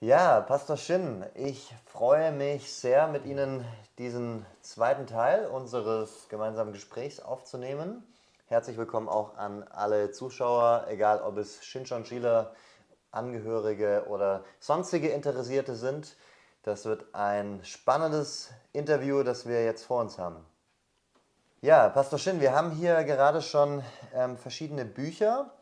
Ja, Pastor Shin, ich freue mich sehr, mit Ihnen diesen zweiten Teil unseres gemeinsamen Gesprächs aufzunehmen. Herzlich willkommen auch an alle Zuschauer, egal ob es Shincheonjiler, Angehörige oder sonstige Interessierte sind. Das wird ein spannendes Interview, das wir jetzt vor uns haben. Ja, Pastor Shin, wir haben hier gerade schon verschiedene Bücher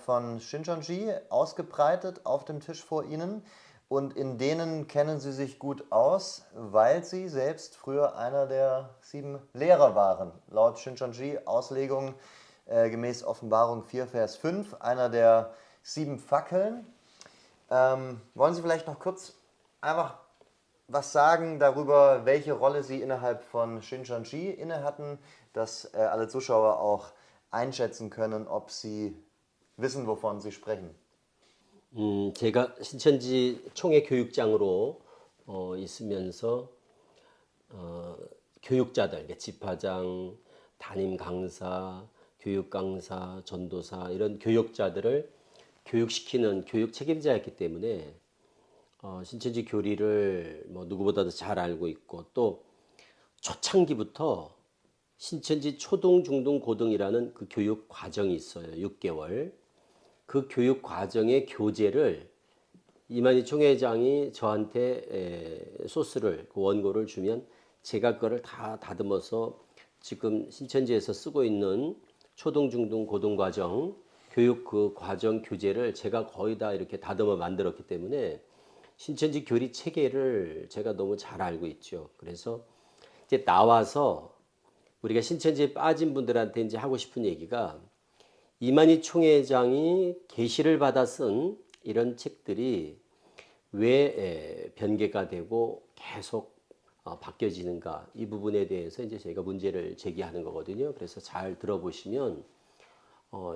von Shincheonji ausgebreitet auf dem Tisch vor Ihnen und in denen kennen Sie sich gut aus, weil Sie selbst früher einer der 7 Lehrer waren. Laut Shincheonji Auslegung gemäß Offenbarung 4, Vers 5, einer der 7 Fackeln. Wollen Sie vielleicht noch kurz einfach was sagen darüber, welche Rolle Sie innerhalb von Shincheonji inne hatten, dass alle Zuschauer auch einschätzen können, ob Sie wissen, wovon Sie sprechen? 제가 신천지 총회 교육장으로 있으면서 교육자들, 그러니까 집화장, 담임 강사, 교육 강사, 전도사 이런 교육자들을 교육시키는 교육 책임자였기 때문에 신천지 교리를 뭐 누구보다도 잘 알고 있고 또 초창기부터 신천지 초등, 중등, 고등이라는 그 교육 과정이 있어요. 6개월. 그 교육 과정의 교재를 이만희 총회장이 저한테 소스를 그 원고를 주면 제가 그거를 다 다듬어서 지금 신천지에서 쓰고 있는 초등, 중등, 고등 과정 교육 그 과정 교재를 제가 거의 다 이렇게 다듬어 만들었기 때문에 신천지 교리 체계를 제가 너무 잘 알고 있죠. 그래서 이제 나와서 우리가 신천지에 빠진 분들한테 이제 하고 싶은 얘기가 이만희 총회장이 계시를 받아 쓴 이런 책들이 왜 변개가 되고 계속 바뀌어지는가 이 부분에 대해서 이제 저희가 문제를 제기하는 거거든요. 그래서 잘 들어보시면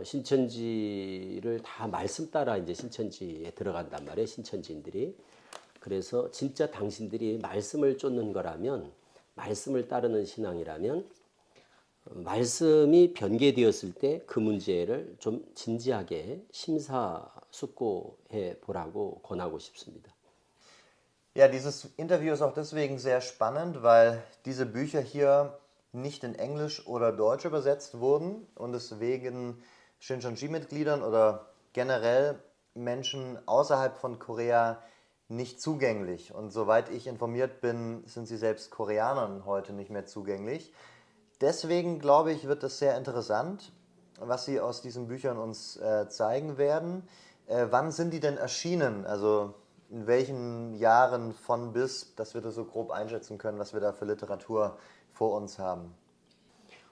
신천지를 다 말씀 따라 이제 신천지에 들어간단 말이에요. 신천지인들이. 그래서 진짜 당신들이 말씀을 쫓는 거라면 말씀을 따르는 신앙이라면 말씀이 변개되었을 때 그 문제를 좀 진지하게 심사숙고해 보라고 권하고 싶습니다. Ja, dieses Interview ist auch deswegen sehr spannend, weil diese Bücher hier nicht in Englisch oder Deutsch übersetzt wurden und deswegen Shincheonji-Mitgliedern oder generell Menschen außerhalb von Korea nicht zugänglich. Und soweit ich informiert bin, sind sie selbst Koreanern heute nicht mehr zugänglich. Deswegen glaube ich, wird es sehr interessant, was Sie aus diesen Büchern uns zeigen werden. Wann sind die denn erschienen? Also in welchen Jahren von bis, dass wir das so grob einschätzen können, was wir da für Literatur vor uns haben.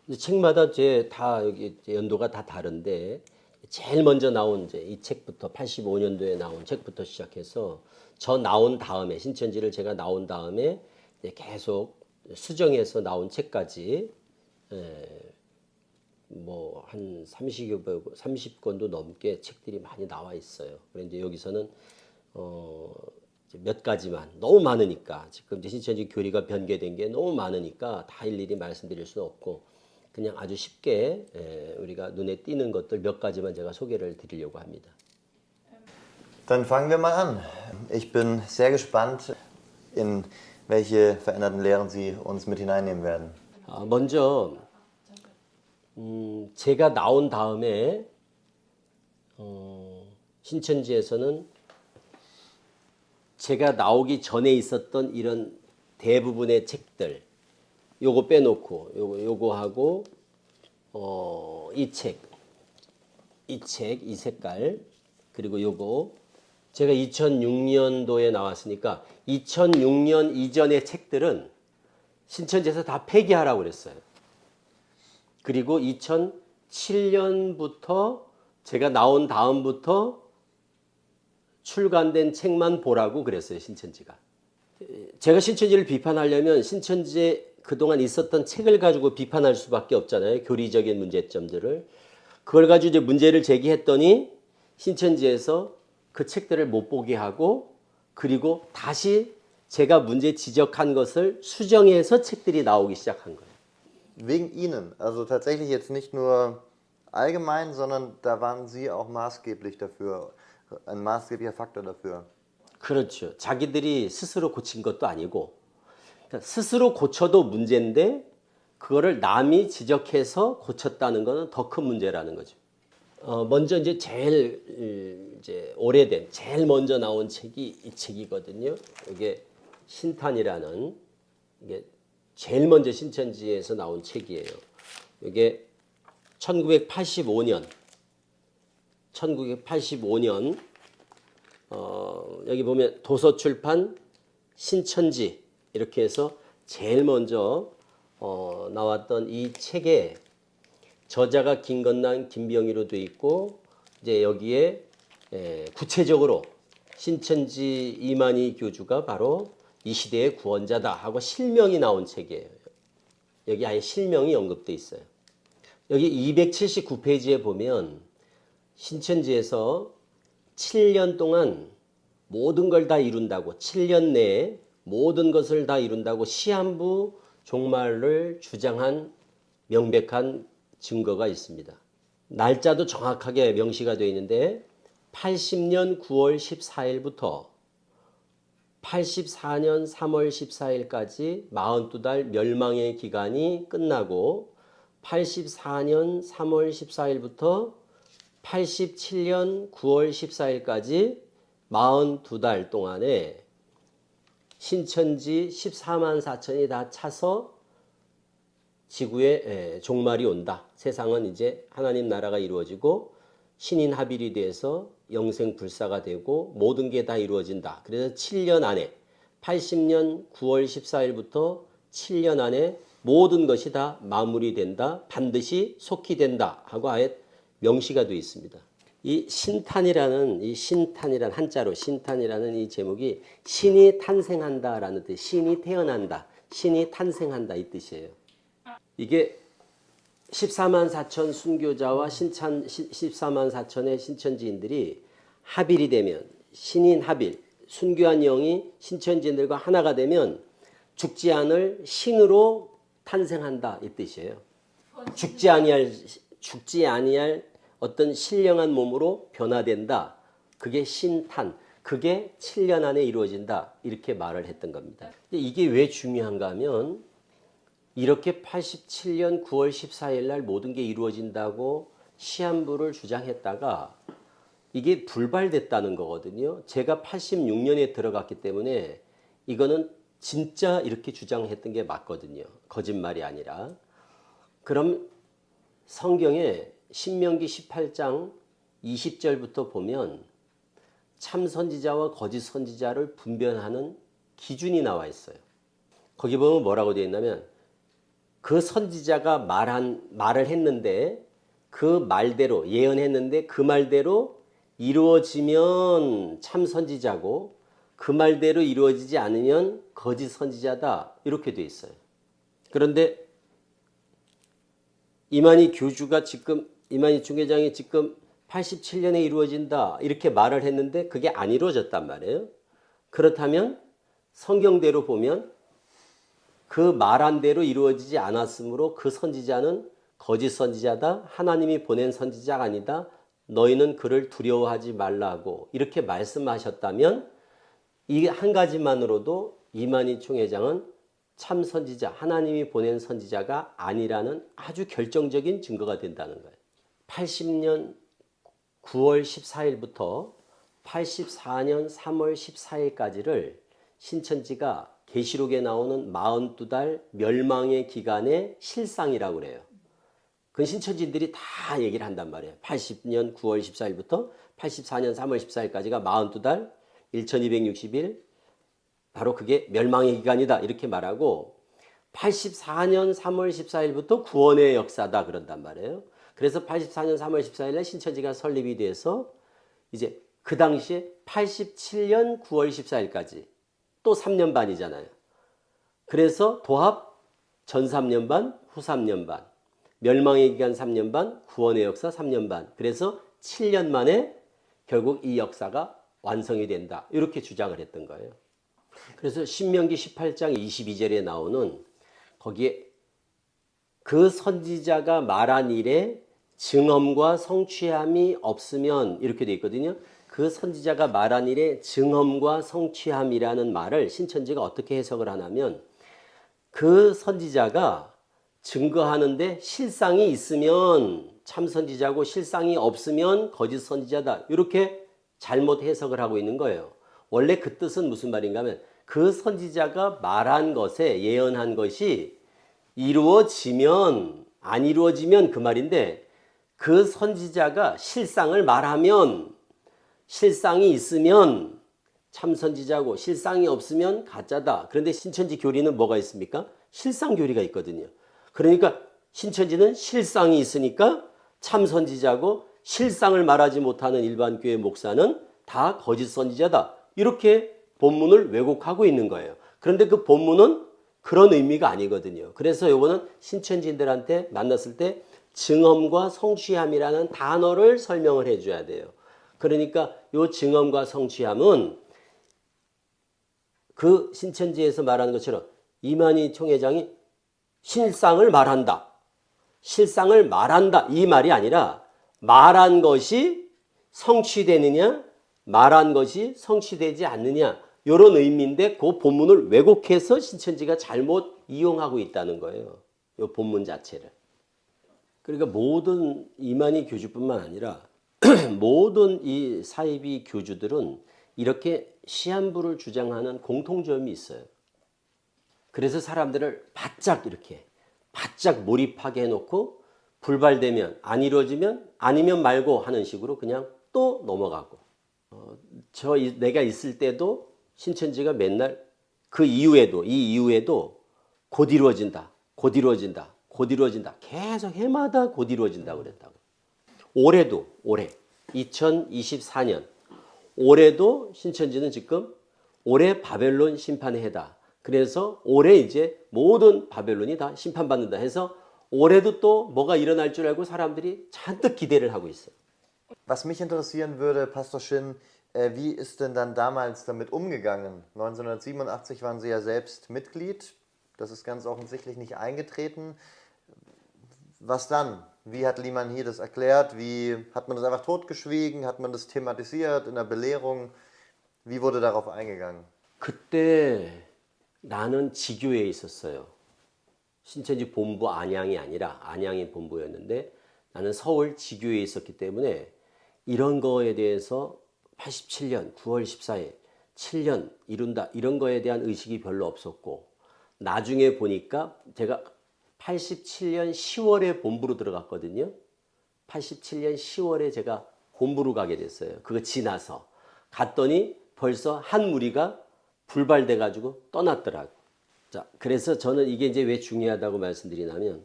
책마다 이제 다 여기 연도가 다 다른데 제일 먼저 나온 이제 이 책부터 85년도에 나온 책부터 시작해서 저 나온 다음에 신천지를 제가 나온 다음에 이제 계속 수정해서 나온 책까지 뭐 한 30권도 넘게 책들이 많이 나와 있어요. 그런데 여기서는 몇 가지만 너무 많으니까 지금 이제 신천지 교리가 변개된 게 너무 많으니까 다 일일이 말씀드릴 수는 없고 그냥 아주 쉽게 우리가 눈에 띄는 것들 몇 가지만 제가 소개를 드리려고 합니다. Dann fangen wir mal an. Ich bin sehr gespannt, in welche veränderten Lehren Sie uns mit hineinnehmen werden. 먼저 제가 나온 다음에 신천지에서는 제가 나오기 전에 있었던 이런 대부분의 책들 요거 빼놓고 요거 하고 이 책, 이 색깔 그리고 요거 제가 2006년도에 나왔으니까 2006년 이전의 책들은 신천지에서 다 폐기하라고 그랬어요. 그리고 2007년부터 제가 나온 다음부터 출간된 책만 보라고 그랬어요. 신천지가. 제가 신천지를 비판하려면 신천지에 그동안 있었던 책을 가지고 비판할 수밖에 없잖아요. 교리적인 문제점들을. 그걸 가지고 이제 문제를 제기했더니 신천지에서 그 책들을 못 보게 하고 그리고 다시 제가 문제 지적한 것을 수정해서 책들이 나오기 시작한 거예요. Wegen Ihnen, also tatsächlich jetzt nicht nur allgemein, sondern da waren Sie auch maßgeblich dafür, ein maßgeblicher Faktor dafür. 그렇죠. 자기들이 스스로 고친 것도 아니고 그러니까 스스로 고쳐도 문제인데 그거를 남이 지적해서 고쳤다는 것은 더 큰 문제라는 거죠. 먼저 이제 제일 이제 오래된 제일 먼저 나온 책이 이 책이거든요. 이게 신탄이라는 이게 제일 먼저 신천지에서 나온 책이에요. 이게 1985년 여기 보면 도서출판 신천지 이렇게 해서 제일 먼저 나왔던 이 책에 저자가 김건남, 김병희로 돼 있고 이제 여기에 구체적으로 신천지 이만희 교주가 바로 이 시대의 구원자다 하고 실명이 나온 책이에요. 여기 아예 실명이 언급돼 있어요. 여기 279페이지에 보면 신천지에서 7년 동안 모든 걸 다 이룬다고 7년 내에 모든 것을 다 이룬다고 시한부 종말을 주장한 명백한 증거가 있습니다. 날짜도 정확하게 명시가 되어 있는데 80년 9월 14일부터 84년 3월 14일까지 42달 멸망의 기간이 끝나고 84년 3월 14일부터 87년 9월 14일까지 42달 동안에 신천지 14만 4천이 다 차서 지구에 종말이 온다. 세상은 이제 하나님 나라가 이루어지고 신인 합일이 돼서 영생불사가 되고 모든 게 다 이루어진다. 그래서 7년 안에 80년 9월 14일부터 7년 안에 모든 것이 다 마무리된다. 반드시 속히 된다. 하고 아예 명시가 되어 있습니다. 이 신탄이라는 한자로 신탄이라는 이 제목이 신이 탄생한다라는 뜻, 신이 태어난다, 신이 탄생한다 이 뜻이에요. 이게 14만 4천 순교자와 14만 4천의 신천지인들이 합일이 되면 신인 합일, 순교한 영이 신천지인들과 하나가 되면 죽지 않을 신으로 탄생한다 이 뜻이에요. 죽지 아니할 어떤 신령한 몸으로 변화된다. 그게 신탄. 그게 7년 안에 이루어진다. 이렇게 말을 했던 겁니다. 이게 왜 중요한가 하면 이렇게 87년 9월 14일 날 모든 게 이루어진다고 시한부를 주장했다가 이게 불발됐다는 거거든요. 제가 86년에 들어갔기 때문에 이거는 진짜 이렇게 주장했던 게 맞거든요. 거짓말이 아니라. 그럼 성경에 신명기 18장 20절부터 보면 참 선지자와 거짓 선지자를 분별하는 기준이 나와 있어요. 거기 보면 뭐라고 되어 있냐면 그 선지자가 말을 했는데 그 말대로 예언했는데 그 말대로 이루어지면 참 선지자고 그 말대로 이루어지지 않으면 거짓 선지자다 이렇게 되어 있어요. 그런데 이만희 총회장이 지금 87년에 이루어진다 이렇게 말을 했는데 그게 안 이루어졌단 말이에요. 그렇다면 성경대로 보면 그 말한 대로 이루어지지 않았으므로 그 선지자는 거짓 선지자다. 하나님이 보낸 선지자가 아니다. 너희는 그를 두려워하지 말라고 이렇게 말씀하셨다면 이 한 가지만으로도 이만희 총회장은 참 선지자, 하나님이 보낸 선지자가 아니라는 아주 결정적인 증거가 된다는 거예요. 80년 9월 14일부터 84년 3월 14일까지를 신천지가 계시록에 나오는 42달 멸망의 기간의 실상이라고 그래요. 그건 신천지인들이 다 얘기를 한단 말이에요. 80년 9월 14일부터 84년 3월 14일까지가 42달 1260일 바로 그게 멸망의 기간이다 이렇게 말하고 84년 3월 14일부터 구원의 역사다 그런단 말이에요. 그래서 84년 3월 14일에 신천지가 설립이 돼서 이제 그 당시에 87년 9월 14일까지 또 3년 반이잖아요. 그래서 도합 전 3년 반, 후 3년 반, 멸망의 기간 3년 반, 구원의 역사 3년 반. 그래서 7년 만에 결국 이 역사가 완성이 된다. 이렇게 주장을 했던 거예요. 그래서 신명기 18장 22절에 나오는 거기에 그 선지자가 말한 일에 증언과 성취함이 없으면 이렇게 돼 있거든요. 그 선지자가 말한 일의 증언과 성취함이라는 말을 신천지가 어떻게 해석을 하냐면 그 선지자가 증거하는데 실상이 있으면 참 선지자고 실상이 없으면 거짓 선지자다. 이렇게 잘못 해석을 하고 있는 거예요. 원래 그 뜻은 무슨 말인가 하면 그 선지자가 말한 것에 예언한 것이 이루어지면 안 이루어지면 그 말인데 그 선지자가 실상을 말하면 실상이 있으면 참 선지자고 실상이 없으면 가짜다. 그런데 신천지 교리는 뭐가 있습니까? 실상 교리가 있거든요. 그러니까 신천지는 실상이 있으니까 참 선지자고 실상을 말하지 못하는 일반 교회 목사는 다 거짓 선지자다. 이렇게 본문을 왜곡하고 있는 거예요. 그런데 그 본문은 그런 의미가 아니거든요. 그래서 이거는 신천지인들한테 만났을 때 증언과 성취함이라는 단어를 설명을 해줘야 돼요. 그러니까 이 증언과 성취함은 그 신천지에서 말하는 것처럼 이만희 총회장이 실상을 말한다. 실상을 말한다. 이 말이 아니라 말한 것이 성취되느냐, 말한 것이 성취되지 않느냐 이런 의미인데 그 본문을 왜곡해서 신천지가 잘못 이용하고 있다는 거예요. 이 본문 자체를. 그러니까 모든 이만희 교주뿐만 아니라 모든 이 사이비 교주들은 이렇게 시한부를 주장하는 공통점이 있어요. 그래서 사람들을 바짝 이렇게 바짝 몰입하게 해놓고 불발되면 안 이루어지면 아니면 말고 하는 식으로 그냥 또 넘어가고 내가 있을 때도 신천지가 맨날 그 이후에도 이 이후에도 곧 이루어진다 곧 이루어진다 곧 이루어진다 계속 해마다 곧 이루어진다고 그랬다고. 올해도 올해 2024년 올해도 신천지는 지금 올해 바벨론 심판의 해다. 그래서 올해 이제 모든 바벨론이 다 심판받는다 해서 올해도 또 뭐가 일어날 줄 알고 사람들이 잔뜩 기대를 하고 있어요. Was mich interessieren würde, Pastor Shin, wie ist denn dann damals damit umgegangen? 1987 waren Sie ja selbst Mitglied, das ist ganz offensichtlich nicht eingetreten. Was dann? Wie hat Liman hier das erklärt? Wie hat man das einfach totgeschwiegen? Hat man das thematisiert in der Belehrung? Wie wurde darauf eingegangen? 그때 나는 지교에 있었어요. 신천지 본부 안양이 아니라 안양이 본부였는데 나는 서울 지교에 있었기 때문에 이런 거에 대해서 87년 9월 14일 7년 이룬다 이런 거에 대한 의식이 별로 없었고 나중에 보니까 제가 87년 10월에 본부로 들어갔거든요. 87년 10월에 제가 본부로 가게 됐어요. 그거 지나서 갔더니 벌써 한 무리가 불발돼 가지고 떠났더라고. 자, 그래서 저는 이게 이제 왜 중요하다고 말씀드리냐면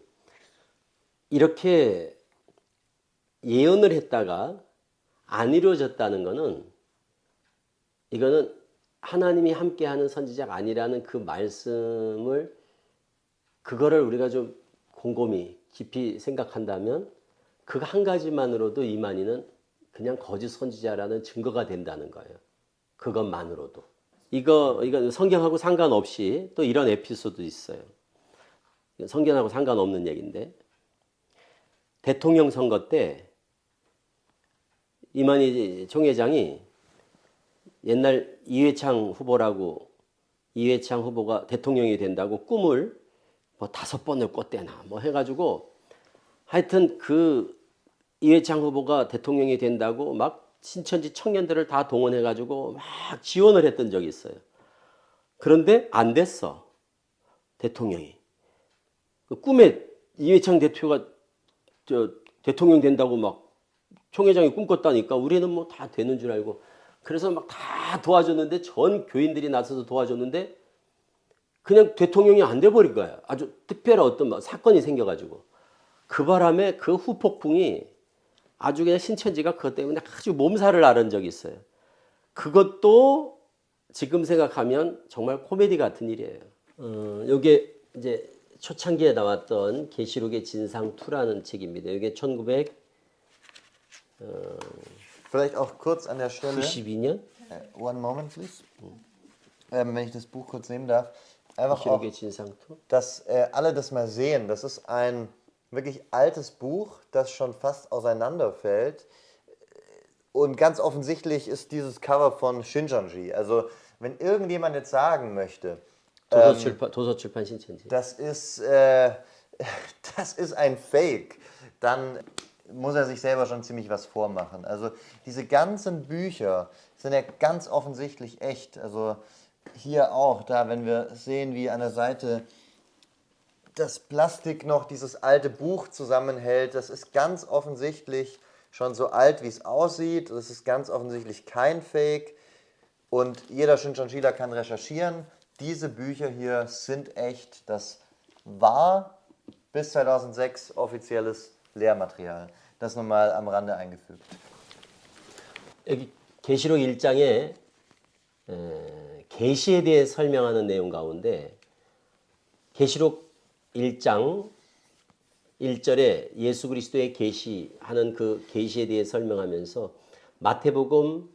이렇게 예언을 했다가 안 이루어졌다는 거는 이거는 하나님이 함께하는 선지자가 아니라는 그 말씀을 그거를 우리가 좀 곰곰이 깊이 생각한다면 그 한 가지만으로도 이만희는 그냥 거짓 선지자라는 증거가 된다는 거예요. 그것만으로도. 이거 성경하고 상관없이 또 이런 에피소드 있어요. 성경하고 상관없는 얘기인데 대통령 선거 때 이만희 총회장이 옛날 이회창 후보라고 이회창 후보가 대통령이 된다고 꿈을 뭐 5번을 꿨대나 뭐 해가지고 하여튼 그 이회창 후보가 대통령이 된다고 막 신천지 청년들을 다 동원해가지고 막 지원을 했던 적이 있어요. 그런데 안 됐어. 대통령이. 그 꿈에 이회창 대표가 대통령 된다고 막 총회장이 꿈꿨다니까 우리는 뭐 다 되는 줄 알고 그래서 막 다 도와줬는데 전 교인들이 나서서 도와줬는데 그냥 대통령이 안 돼버린 거야. 아주 특별한 어떤 사건이 생겨가지고 그 바람에 그 후폭풍이 아주 그냥 신천지가 그것 때문에 아주 몸살을 앓은 적이 있어요. 그것도 지금 생각하면 정말 코미디 같은 일이에요. 이게 이제 초창기에 나왔던 계시록의 진상2라는 책입니다. 이게 1992년 Vielleicht auch kurz an der Stelle. One moment, please. Wenn ich das Buch kurz nehmen darf. Einfach auch, dass alle das mal sehen. Das ist ein wirklich altes Buch, das schon fast auseinanderfällt. Und ganz offensichtlich ist dieses Cover von Shincheonji. Also, wenn irgendjemand jetzt sagen möchte, 도서출판 신천지. das ist, das ist ein Fake, dann muss er sich selber schon ziemlich was vormachen. Also diese ganzen Bücher sind ja ganz offensichtlich echt. Also hier auch, da, wenn wir sehen, wie an der Seite das Plastik noch dieses alte Buch zusammenhält, das ist ganz offensichtlich schon so alt, wie es aussieht. Das ist ganz offensichtlich kein Fake. Und jeder Shincheonjila kann recherchieren. Diese Bücher hier sind echt. Das war bis 2006 offizielles Lehrmaterial. Das nochmal am Rande eingefügt. 여기 계시록 1장에 계시에 대해 설명하는 내용 가운데 계시록 1장 1절에 예수 그리스도의 계시하는 그 계시에 대해 설명하면서 마태복음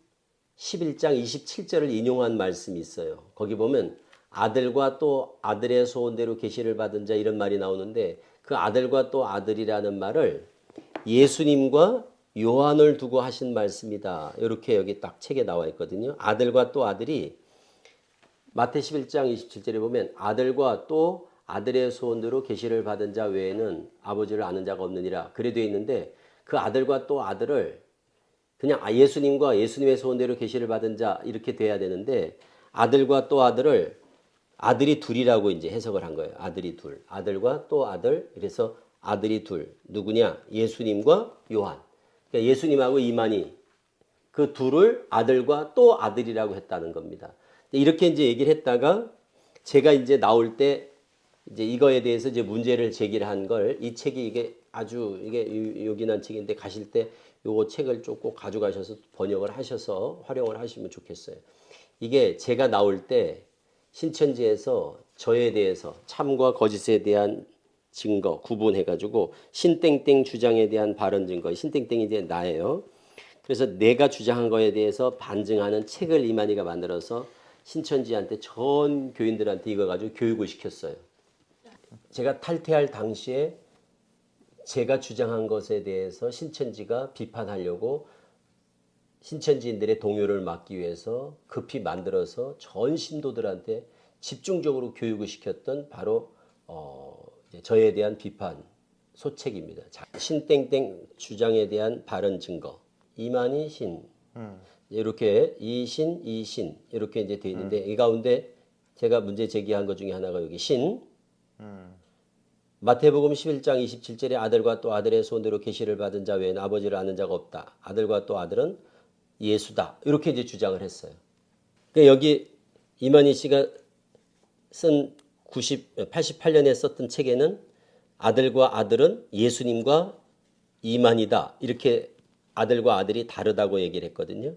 11장 27절을 인용한 말씀이 있어요. 거기 보면 아들과 또 아들의 소원대로 계시를 받은 자 이런 말이 나오는데 그 아들과 또 아들이라는 말을 예수님과 요한을 두고 하신 말씀이다. 이렇게 여기 딱 책에 나와 있거든요. 아들과 또 아들이 마태 11장 27절에 보면 아들과 또 아들의 소원대로 계시를 받은 자 외에는 아버지를 아는 자가 없느니라. 그래 되어 있는데 그 아들과 또 아들을 그냥 예수님과 예수님의 소원대로 계시를 받은 자 이렇게 돼야 되는데 아들과 또 아들을 아들이 둘이라고 이제 해석을 한 거예요. 아들이 둘. 아들과 또 아들. 그래서 아들이 둘. 누구냐? 예수님과 요한. 그러니까 예수님하고 이만희 그 둘을 아들과 또 아들이라고 했다는 겁니다. 이렇게 이제 얘기를 했다가 제가 이제 나올 때 이제 이거에 대해서 이제 문제를 제기를 한 걸 이 책이 이게 아주 이게 요긴한 책인데 가실 때 요거 책을 좀 꼭 가져가셔서 번역을 하셔서 활용을 하시면 좋겠어요. 이게 제가 나올 때 신천지에서 저에 대해서 참과 거짓에 대한 증거 구분해가지고 신땡땡 주장에 대한 발언 증거 신땡땡이 이제 나예요. 그래서 내가 주장한 거에 대해서 반증하는 책을 이만희가 만들어서 신천지한테 전 교인들한테 이거 가지고 교육을 시켰어요. 제가 탈퇴할 당시에 제가 주장한 것에 대해서 신천지가 비판하려고 신천지인들의 동요를 막기 위해서 급히 만들어서 전 신도들한테 집중적으로 교육을 시켰던 바로 저에 대한 비판 소책입니다. 신땡땡 주장에 대한 발언 증거 이만희 신 이렇게 이신 이렇게 이제 돼 있는데 이 가운데 제가 문제 제기한 것 중에 하나가 여기 신 마태복음 11장 27절에 아들과 또 아들의 소원대로 계시를 받은 자 외에는 아버지를 아는 자가 없다. 아들과 또 아들은 예수다. 이렇게 이제 주장을 했어요. 그러니까 여기 이만희 씨가 쓴 88년에 썼던 책에는 아들과 아들은 예수님과 이만희다. 이렇게 아들과 아들이 다르다고 얘기를 했거든요.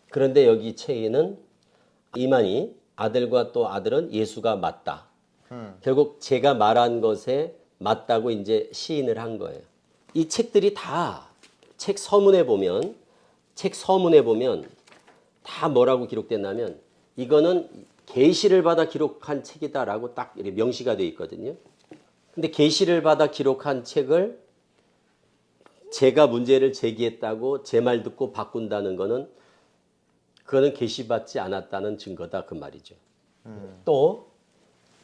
그런데 여기 책에는 이만희 아들과 또 아들은 예수가 맞다. 결국 제가 말한 것에 맞다고 이제 시인을 한 거예요. 이 책들이 다 책 서문에 보면 다 뭐라고 기록됐냐면 이거는 계시를 받아 기록한 책이다라고 딱 이렇게 명시가 되어 있거든요. 근데 계시를 받아 기록한 책을 제가 문제를 제기했다고 제 말 듣고 바꾼다는 거는 그거는 계시받지 않았다는 증거다 그 말이죠. 또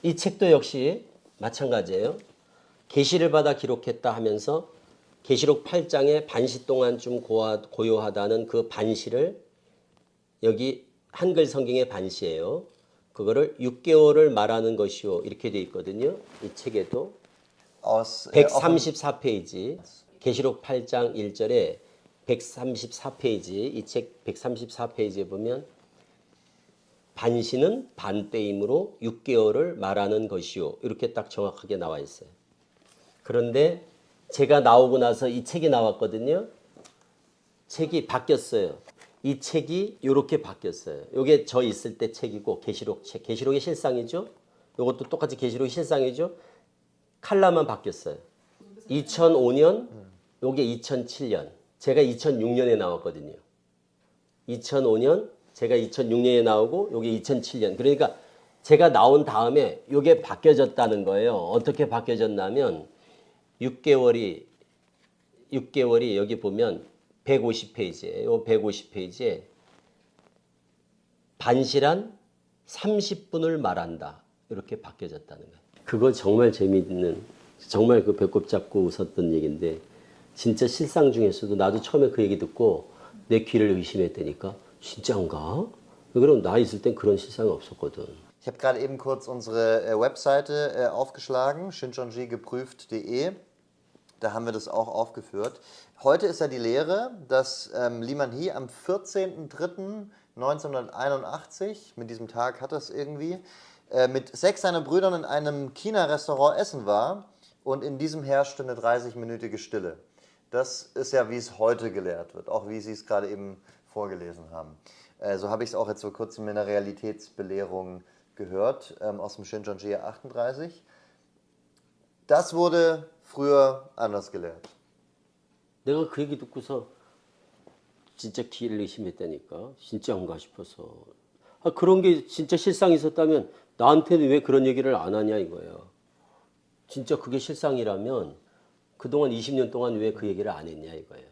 이 책도 역시 마찬가지예요. 계시를 받아 기록했다 하면서 계시록 8장에 반시 동안쯤 고요하다는 그 반시를 여기 한글 성경의 반시예요. 그거를 6개월을 말하는 것이요. 이렇게 돼 있거든요. 이 책에도 134페이지 계시록 8장 1절에 134페이지 이 책 134페이지에 보면 반시는 반때이므로 6개월을 말하는 것이요. 이렇게 딱 정확하게 나와 있어요. 그런데 제가 나오고 나서 이 책이 나왔거든요. 책이 바뀌었어요. 이 책이 이렇게 바뀌었어요. 이게 저 있을 때 책이고 계시록 책. 계시록의 실상이죠. 이것도 똑같이 계시록의 실상이죠. 칼라만 바뀌었어요. 2005년, 요게 2007년. 제가 2006년에 나왔거든요. 2005년, 제가 2006년에 나오고 요게 2007년. 그러니까 제가 나온 다음에 요게 바뀌어졌다는 거예요. 어떻게 바뀌어졌냐면 6개월이 여기 보면 150페이지에 요 150페이지에 반시란 30분을 말한다. 이렇게 바뀌어졌다는 거예요. 그거 정말 재미있는 정말 그 배꼽 잡고 웃었던 얘기인데 진짜 실상 중에서도 나도 처음에 그 얘기 듣고 내 귀를 의심했다니까 진짜인가? 그럼 나 있을 땐 그런 실상이 없었거든. Ich habe gerade eben kurz unsere Webseite aufgeschlagen, shincheonji-geprüft.de. Da haben wir das auch aufgeführt. Heute ist ja die Lehre, dass Lee Man-hee am 14.03.1981, mit diesem Tag hat das irgendwie, mit 6 seiner Brüdern in einem China-Restaurant essen war und in diesem herrschte eine 30-minütige Stille. Das ist ja, wie es heute gelehrt wird, auch wie Sie es gerade eben vorgelesen haben. So habe ich es auch jetzt vor kurzem in der Realitätsbelehrung gehört, aus dem Shincheonji 38. Das wurde früher anders gelehrt. 내가 그 얘기 듣고서 진짜 귀를 의심했다니까. 진짜인가 싶어서. 그런 게 진짜 실상이 있었다면 나한테는 왜 그런 얘기를 안 하냐 이거예요. 진짜 그게 실상이라면 그동안 20년 동안 왜 그 얘기를 안 했냐 이거예요.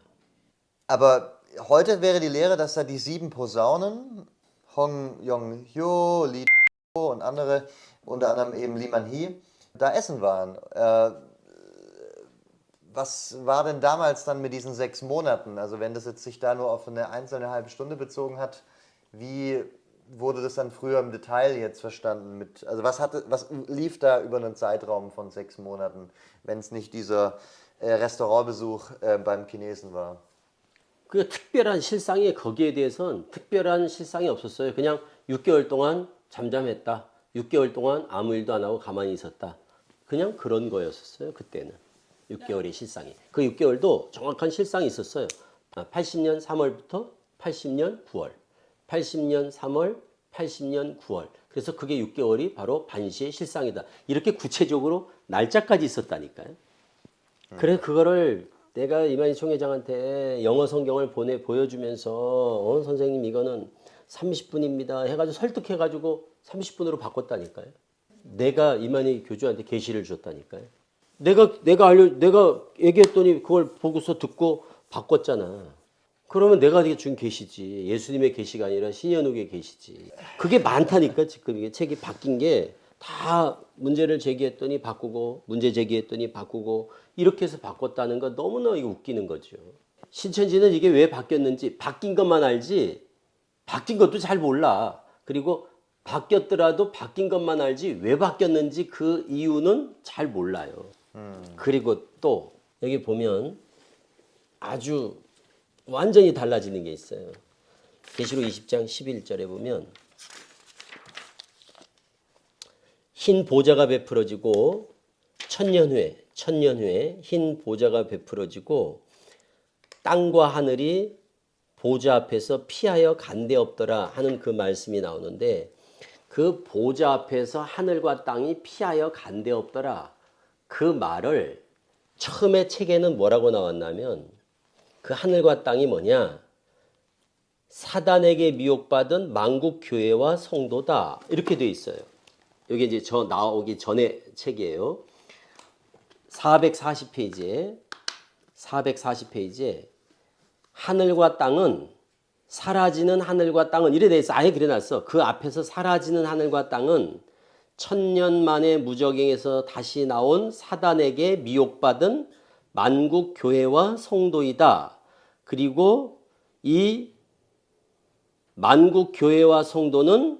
Aber heute wäre die Lehre, dass da die 7 Posaunen, Hong Yong-hyo, Lee Do und andere, unter anderem eben Lee Man-hee, da essen waren. Was war denn damals dann mit diesen 6 Monaten? Also wenn das jetzt sich da nur auf eine einzelne halbe Stunde bezogen hat, wie wurde das dann früher im Detail jetzt verstanden? Also was lief da über einen Zeitraum von 6 Monaten, wenn es nicht dieser Restaurantbesuch beim Chinesen war? 그 특별한 실상이 거기에 대해서는 특별한 실상이 없었어요. 그냥 6개월 동안 잠잠했다. 6개월 동안 아무 일도 안 하고 가만히 있었다. 그냥 그런 거였었어요. 그때는. 6개월의 실상이. 그 6개월도 정확한 실상이 있었어요. 80년 3월부터 80년 9월. 80년 3월, 80년 9월. 그래서 그게 6개월이 바로 반시의 실상이다. 이렇게 구체적으로 날짜까지 있었다니까요. 그래서 그거를 내가 이만희 총회장한테 영어 성경을 보여주면서 선생님 이거는 30분입니다 해가지고 설득해가지고 30분으로 바꿨다니까요. 내가 이만희 교주한테 계시를 줬다니까요. 내가 얘기했더니 그걸 보고서 듣고 바꿨잖아. 그러면 내가 준 계시지. 예수님의 계시가 아니라 신현욱의 계시지. 그게 많다니까 지금 이게 책이 바뀐 게 다 문제를 제기했더니 바꾸고 문제 제기했더니 바꾸고 이렇게 해서 바꿨다는 거 너무나 이거 웃기는 거죠. 신천지는 이게 왜 바뀌었는지 바뀐 것만 알지 바뀐 것도 잘 몰라. 그리고 바뀌었더라도 바뀐 것만 알지 왜 바뀌었는지 그 이유는 잘 몰라요. 그리고 또 여기 보면 아주 완전히 달라지는 게 있어요. 계시록 20장 11절에 보면 흰 보좌가 베풀어지고 천년 후에 흰 보좌가 베풀어지고 땅과 하늘이 보좌 앞에서 피하여 간데 없더라 하는 그 말씀이 나오는데 그 보좌 앞에서 하늘과 땅이 피하여 간데 없더라. 그 말을 처음에 책에는 뭐라고 나왔냐면 그 하늘과 땅이 뭐냐? 사단에게 미혹받은 만국 교회와 성도다. 이렇게 돼 있어요. 여기 이제 저 나오기 전에 책이에요. 440페이지에 하늘과 땅은 사라지는 하늘과 땅은 이래 돼 있어. 아예 그래 놨어. 그 앞에서 사라지는 하늘과 땅은 천년 만에 무저갱에서 다시 나온 사단에게 미혹받은 만국 교회와 성도이다. 그리고 이 만국 교회와 성도는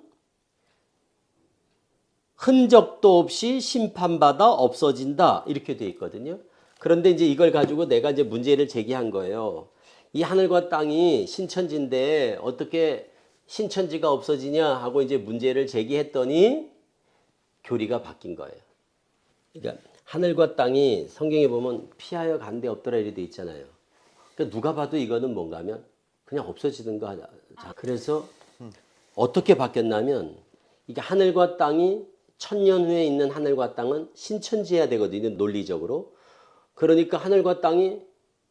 흔적도 없이 심판받아 없어진다. 이렇게 돼 있거든요. 그런데 이제 이걸 가지고 내가 이제 문제를 제기한 거예요. 이 하늘과 땅이 신천지인데 어떻게 신천지가 없어지냐 하고 이제 문제를 제기했더니 교리가 바뀐 거예요. 그러니까 하늘과 땅이 성경에 보면 피하여 간데 없더라 이렇게 돼 있잖아요. 그러니까 누가 봐도 이거는 뭔가 하면 그냥 없어지는 거 하자. 그래서 어떻게 바뀌었냐면 이게 하늘과 땅이 천년 후에 있는 하늘과 땅은 신천지해야 되거든요. 논리적으로. 그러니까 하늘과 땅이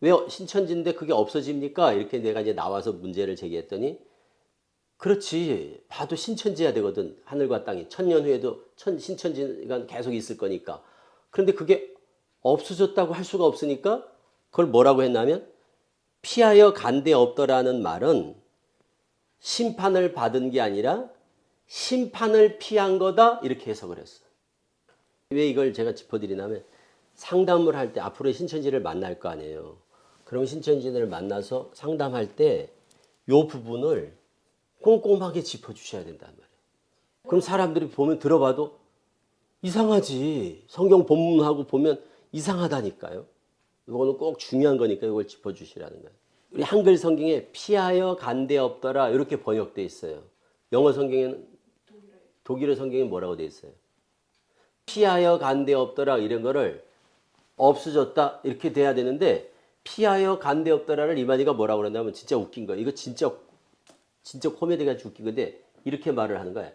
왜 신천지인데 그게 없어집니까? 이렇게 내가 이제 나와서 문제를 제기했더니 그렇지. 봐도 신천지해야 되거든. 하늘과 땅이. 천년 후에도 신천지가 계속 있을 거니까. 그런데 그게 없어졌다고 할 수가 없으니까 그걸 뭐라고 했냐면 피하여 간 데 없더라는 말은 심판을 받은 게 아니라 심판을 피한 거다 이렇게 해석을 했어요. 왜 이걸 제가 짚어드리냐면 상담을 할 때 앞으로 신천지를 만날 거 아니에요. 그럼 신천지를 만나서 상담할 때 이 부분을 꼼꼼하게 짚어주셔야 된단 말이에요. 그럼 사람들이 보면 들어봐도 이상하지. 성경 본문하고 보면 이상하다니까요. 이거는 꼭 중요한 거니까 이걸 짚어주시라는 거예요. 우리 한글 성경에 피하여 간 데 없더라 이렇게 번역되어 있어요. 영어 성경에는 독일어 성경에 뭐라고 되어 있어요? 피하여 간 데 없더라 이런 거를 없어졌다 이렇게 돼야 되는데 피하여 간 데 없더라를 이만희가 뭐라고 그러냐면 진짜 웃긴 거예요. 이거 진짜 코미디가 웃긴 건데 이렇게 말을 하는 거예요.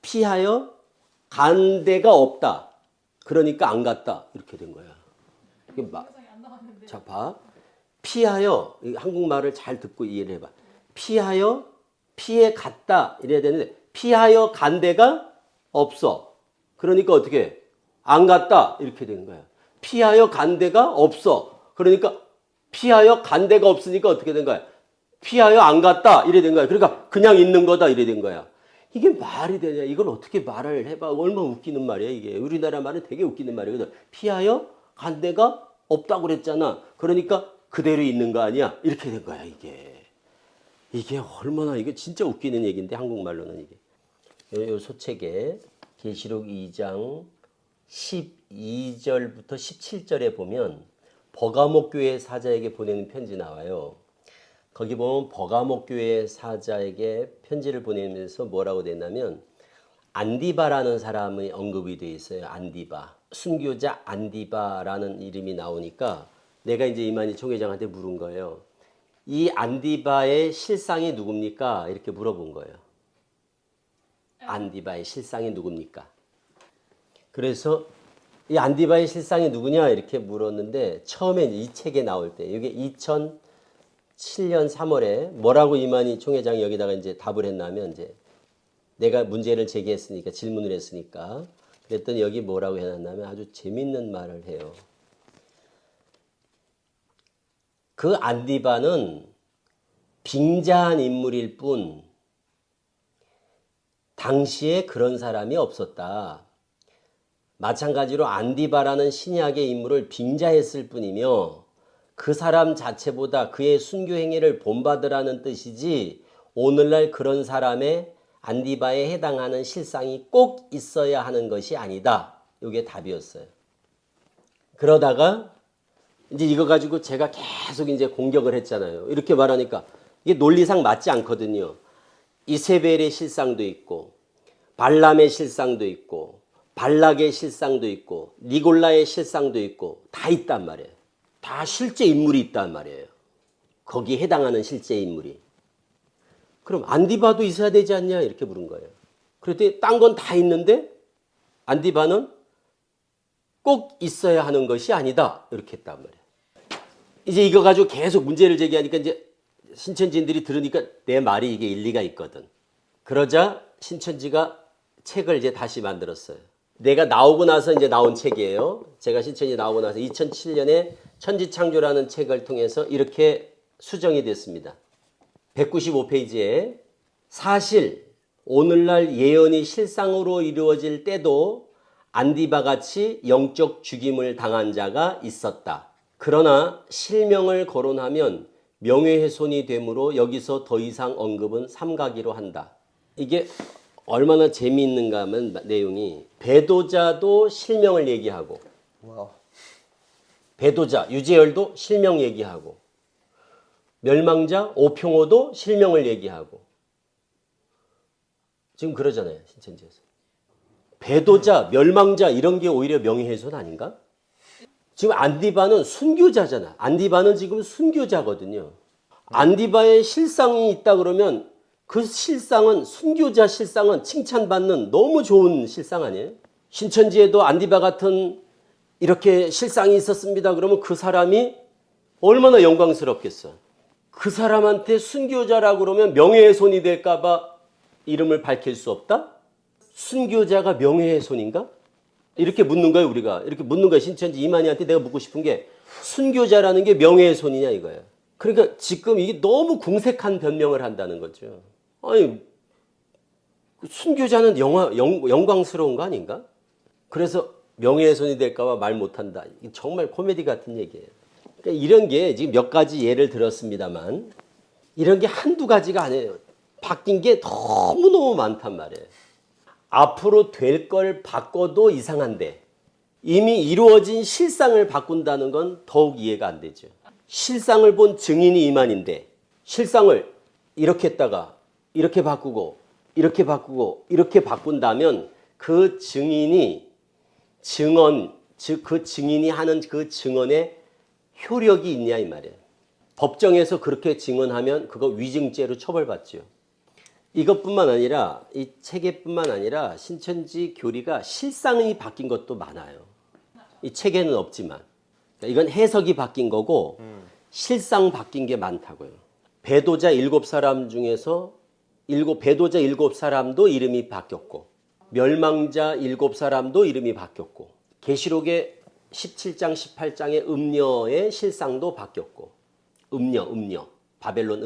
피하여 간 데가 없다. 그러니까 안 갔다. 이렇게 된 거야. 자, 봐. 피하여, 한국말을 잘 듣고 이해를 해봐. 피하여, 피해 갔다. 이래야 되는데, 피하여 간 데가 없어. 그러니까 어떻게 해? 안 갔다. 이렇게 되는 거야. 피하여 간 데가 없어. 그러니까 피하여 간 데가 없으니까 어떻게 된 거야? 피하여 안 갔다. 이래 된 거야. 그러니까 그냥 있는 거다. 이래 된 거야. 이게 말이 되냐? 이걸 어떻게 말을 해봐? 얼마나 웃기는 말이야, 이게. 우리나라 말은 되게 웃기는 말이거든. 피하여 간 데가 없다고 그랬잖아. 그러니까 그대로 있는 거 아니야? 이렇게 된 거야, 이게. 이게 얼마나, 이게 진짜 웃기는 얘기인데, 한국말로는 이게. 요 소책에 계시록 2장 12절부터 17절에 보면 버가목 교회 사자에게 보내는 편지 나와요. 거기 보면 버가목 교회 사자에게 편지를 보내면서 뭐라고 됐냐면 안디바라는 사람의 언급이 되어 있어요. 안디바. 순교자 안디바라는 이름이 나오니까 내가 이제 이만희 총회장한테 물은 거예요. 이 안디바의 실상이 누굽니까? 이렇게 물어본 거예요. 안디바의 실상이 누굽니까? 그래서 이 안디바의 실상이 누구냐? 이렇게 물었는데 처음에 이 책에 나올 때 이게 2007년 3월에 뭐라고 이만희 총회장이 여기다가 이제 답을 했냐면 이제 내가 문제를 제기했으니까 질문을 했으니까 그랬더니 여기 뭐라고 해놨냐면 아주 재밌는 말을 해요. 그 안디바는 빙자한 인물일 뿐 당시에 그런 사람이 없었다. 마찬가지로 안디바라는 신약의 인물을 빙자했을 뿐이며 그 사람 자체보다 그의 순교 행위를 본받으라는 뜻이지 오늘날 그런 사람의 안디바에 해당하는 실상이 꼭 있어야 하는 것이 아니다. 이게 답이었어요. 그러다가 이제 이거 가지고 제가 계속 이제 공격을 했잖아요. 이렇게 말하니까 이게 논리상 맞지 않거든요. 이세벨의 실상도 있고 발람의 실상도 있고 발락의 실상도 있고 니골라의 실상도 있고 다 있단 말이에요. 다 실제 인물이 있단 말이에요. 거기에 해당하는 실제 인물이. 그럼 안디바도 있어야 되지 않냐 이렇게 물은 거예요. 그랬더니 딴 건 다 있는데 안디바는 꼭 있어야 하는 것이 아니다 이렇게 했단 말이에요. 이제 이거 가지고 계속 문제를 제기하니까 이제 신천지인들이 들으니까 내 말이 이게 일리가 있거든. 그러자 신천지가 책을 이제 다시 만들었어요. 내가 나오고 나서 이제 나온 책이에요. 제가 신천지 나오고 나서 2007년에 천지창조라는 책을 통해서 이렇게 수정이 됐습니다. 195페이지에 사실 오늘날 예언이 실상으로 이루어질 때도 안디바같이 영적 죽임을 당한 자가 있었다. 그러나 실명을 거론하면 명예훼손이 되므로 여기서 더 이상 언급은 삼가기로 한다. 이게 얼마나 재미있는가 하면 내용이 배도자도 실명을 얘기하고 와우. 배도자 유재열도 실명 얘기하고 멸망자 오평호도 실명을 얘기하고 지금 그러잖아요. 신천지에서. 배도자 멸망자 이런 게 오히려 명예훼손 아닌가? 지금 안디바는 순교자잖아. 안디바는 지금 순교자거든요. 안디바의 실상이 있다 그러면 그 실상은 순교자 실상은 칭찬받는 너무 좋은 실상 아니에요? 신천지에도 안디바 같은 이렇게 실상이 있었습니다. 그러면 그 사람이 얼마나 영광스럽겠어. 그 사람한테 순교자라고 그러면 명예훼손이 될까 봐 이름을 밝힐 수 없다? 순교자가 명예훼손인가? 이렇게 묻는 거예요, 우리가. 이렇게 묻는 거예요. 신천지 이만희한테 내가 묻고 싶은 게 순교자라는 게 명예의 손이냐 이거예요. 그러니까 지금 이게 너무 궁색한 변명을 한다는 거죠. 아니, 순교자는 영광스러운 거 아닌가? 그래서 명예의 손이 될까봐 말 못한다. 정말 코미디 같은 얘기예요. 그러니까 이런 게 지금 몇 가지 예를 들었습니다만 이런 게 한두 가지가 아니에요. 바뀐 게 너무너무 많단 말이에요. 앞으로 될 걸 바꿔도 이상한데 이미 이루어진 실상을 바꾼다는 건 더욱 이해가 안 되죠. 실상을 본 증인이 이만인데 실상을 이렇게 했다가 이렇게 바꾸고 이렇게 바꾸고 이렇게 바꾼다면 그 증인이 증언, 즉 그 증인이 하는 그 증언에 효력이 있냐 이 말이에요. 법정에서 그렇게 증언하면 그거 위증죄로 처벌받죠. 이것뿐만 아니라 이 체계뿐만 아니라 신천지 교리가 실상이 바뀐 것도 많아요. 이 체계는 없지만 그러니까 이건 해석이 바뀐 거고 실상 바뀐 게 많다고요. 배도자 7사람 중에서 배도자 7사람도 이름이 바뀌었고 멸망자 7사람도 이름이 바뀌었고 계시록의 17장 18장의 음녀의 실상도 바뀌었고 음녀 바벨론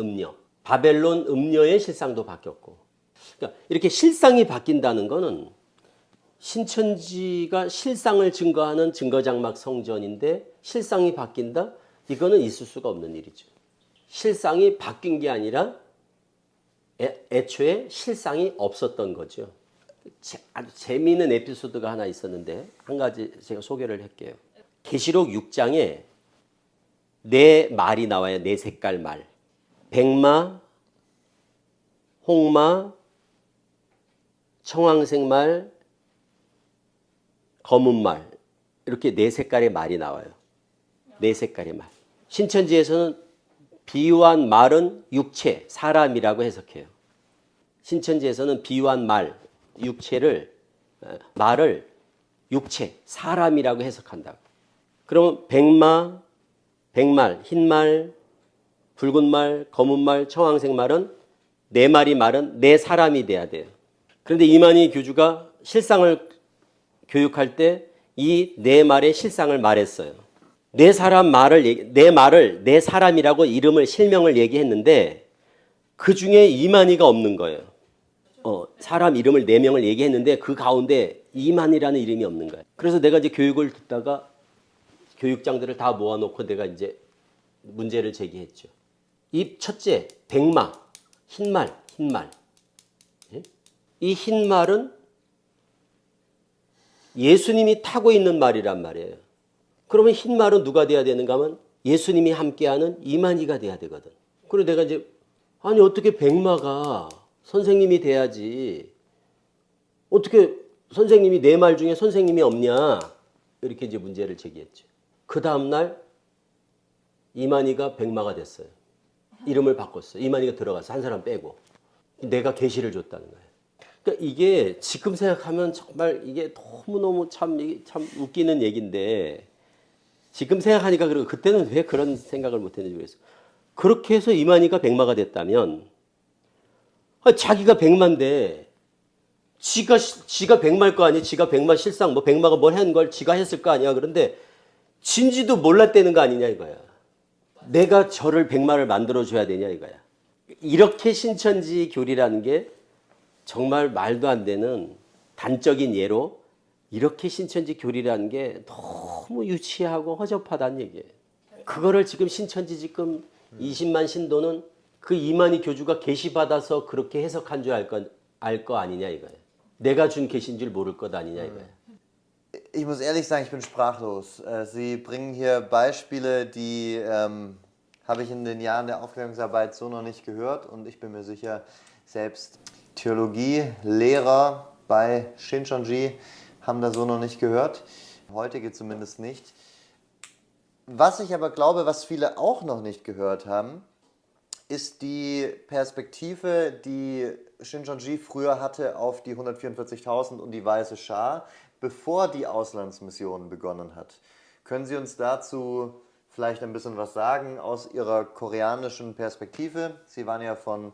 음녀의 실상도 바뀌었고 그러니까 이렇게 실상이 바뀐다는 거는 신천지가 실상을 증거하는 증거장막 성전인데 실상이 바뀐다? 이거는 있을 수가 없는 일이죠. 실상이 바뀐 게 아니라 애초에 실상이 없었던 거죠. 아주 재미있는 에피소드가 하나 있었는데 한 가지 제가 소개를 할게요. 계시록 6장에 네 말이 나와요. 네 색깔 말. 백마, 홍마, 청황색 말, 검은 말 이렇게 네 색깔의 말이 나와요. 네 색깔의 말. 신천지에서는 비유한 말은 육체, 사람이라고 해석해요. 신천지에서는 비유한 말을 육체, 사람이라고 해석한다고. 그러면 백마, 백말, 흰말, 붉은 말, 검은 말, 청황색 말은 네 마리 말은 네 사람이 돼야 돼요. 그런데 이만희 교주가 실상을 교육할 때 이 네 말의 실상을 말했어요. 네 말을 네 사람이라고 이름을 실명을 얘기했는데 그 중에 이만희가 없는 거예요. 사람 이름을 네 명을 얘기했는데 그 가운데 이만희라는 이름이 없는 거예요. 그래서 내가 이제 교육을 듣다가 교육장들을 다 모아놓고 내가 이제 문제를 제기했죠. 이 첫째, 백마, 흰말. 예? 이 흰말은 예수님이 타고 있는 말이란 말이에요. 그러면 흰말은 누가 돼야 되는가 하면 예수님이 함께하는 이만희가 돼야 되거든. 그리고 내가 이제 아니 어떻게 백마가 선생님이 돼야지 어떻게 선생님이 네 말 중에 선생님이 없냐 이렇게 이제 문제를 제기했죠. 그 다음날 이만희가 백마가 됐어요. 이름을 바꿨어요. 이만희가 들어가서 한 사람 빼고 내가 계시를 줬다는 거예요. 그러니까 이게 지금 생각하면 정말 이게 너무너무 참 웃기는 얘기인데 지금 생각하니까 그리고 그때는 왜 그런 생각을 못했는지 모르겠어요. 그렇게 해서 이만희가 백마가 됐다면 자기가 백마인데 지가 백마일 거 아니야. 지가 백마 실상 뭐 백마가 뭘 한 걸 지가 했을 거 아니야. 그런데 진지도 몰랐다는 거 아니냐 이거야. 내가 저를 백마를 만들어줘야 되냐 이거야. 이렇게 신천지 교리라는 게 정말 말도 안 되는 단적인 예로 이렇게 신천지 교리라는 게 너무 유치하고 허접하다는 얘기예요. 그거를 지금 신천지 지금 20만 신도는 그 이만희 교주가 계시받아서 그렇게 해석한 줄 알 거 아니냐 이거예요. 내가 준 계신 줄 모를 것 아니냐 이거예요. Ich muss ehrlich sagen, ich bin sprachlos. Sie bringen hier Beispiele, die habe ich in den Jahren der Aufklärungsarbeit so noch nicht gehört und ich bin mir sicher, selbst Theologielehrer bei Shincheonji haben das so noch nicht gehört. Heutige zumindest nicht. Was ich aber glaube, was viele auch noch nicht gehört haben, ist die Perspektive, die Shincheonji früher hatte auf die 144.000 und die Weiße Schar, bevor die Auslandsmission begonnen hat. Können Sie uns dazu vielleicht ein bisschen was sagen aus Ihrer koreanischen Perspektive? Sie waren ja von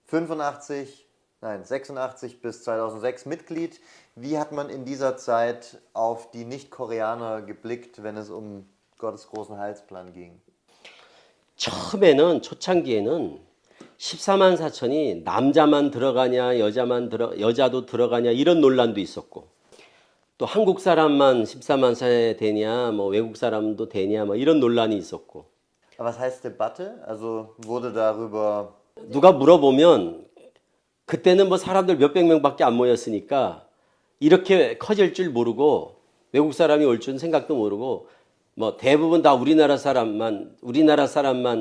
85 Nein, 86 bis 2006 Mitglied. Wie hat man in dieser Zeit auf die Nicht-Koreaner geblickt, wenn es um Gottes großen Heilsplan ging? 처음에는 초창기에는 14만 4천이 남자만 들어가냐 여자도 들어가냐 이런 논란도 있었고 또 한국 사람만 14만 4에 되냐 뭐 외국 사람도 되냐 뭐 이런 논란이 있었고 Aber was heißt Debatte? Also wurde darüber. 누가 물어보면 그때는 뭐 사람들 몇백 명밖에 안 모였으니까 이렇게 커질 줄 모르고 외국 사람이 올 줄은 생각도 모르고 뭐 대부분 다 우리나라 사람만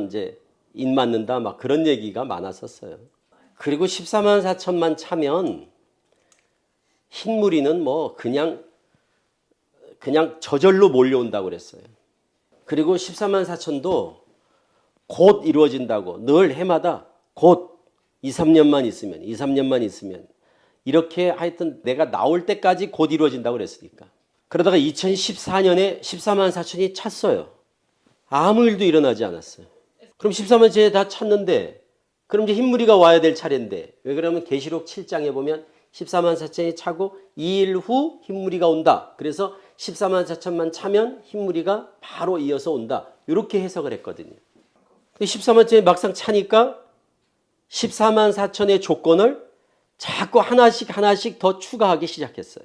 이제 인 맞는다 막 그런 얘기가 많았었어요. 그리고 14만 4천만 차면 흰무리는 뭐 그냥 저절로 몰려온다고 그랬어요. 그리고 14만 4천도 곧 이루어진다고 늘 해마다 곧 2, 3년만 있으면 이렇게 하여튼 내가 나올 때까지 곧 이루어진다고 그랬으니까. 그러다가 2014년에 14만 4천이 찼어요. 아무 일도 일어나지 않았어요. 그럼 14만 4천이 다 찼는데 그럼 이제 흰무리가 와야 될 차례인데 왜 그러면 계시록 7장에 보면 14만 4천이 차고 2일 후 흰무리가 온다. 그래서 14만 4천만 차면 흰무리가 바로 이어서 온다. 이렇게 해석을 했거든요. 근데 14만 4천이 막상 차니까 14만 4천의 조건을 자꾸 하나씩 더 추가하기 시작했어요.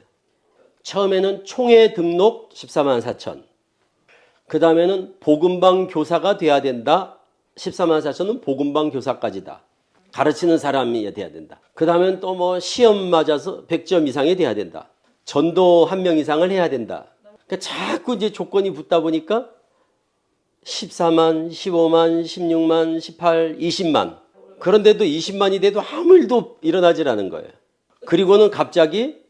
처음에는 총회 등록 14만 4천. 그 다음에는 복음방 교사가 돼야 된다. 14만 4천은 복음방 교사까지다. 가르치는 사람이 돼야 된다. 그 다음엔 또 뭐 시험 맞아서 100점 이상이 돼야 된다. 전도 1명 이상을 해야 된다. 그러니까 자꾸 이제 조건이 붙다 보니까 14만, 15만, 16만, 18, 20만. 그런데도 20만이 돼도 아무 일도 일어나질 않은 거예요. 그리고는 갑자기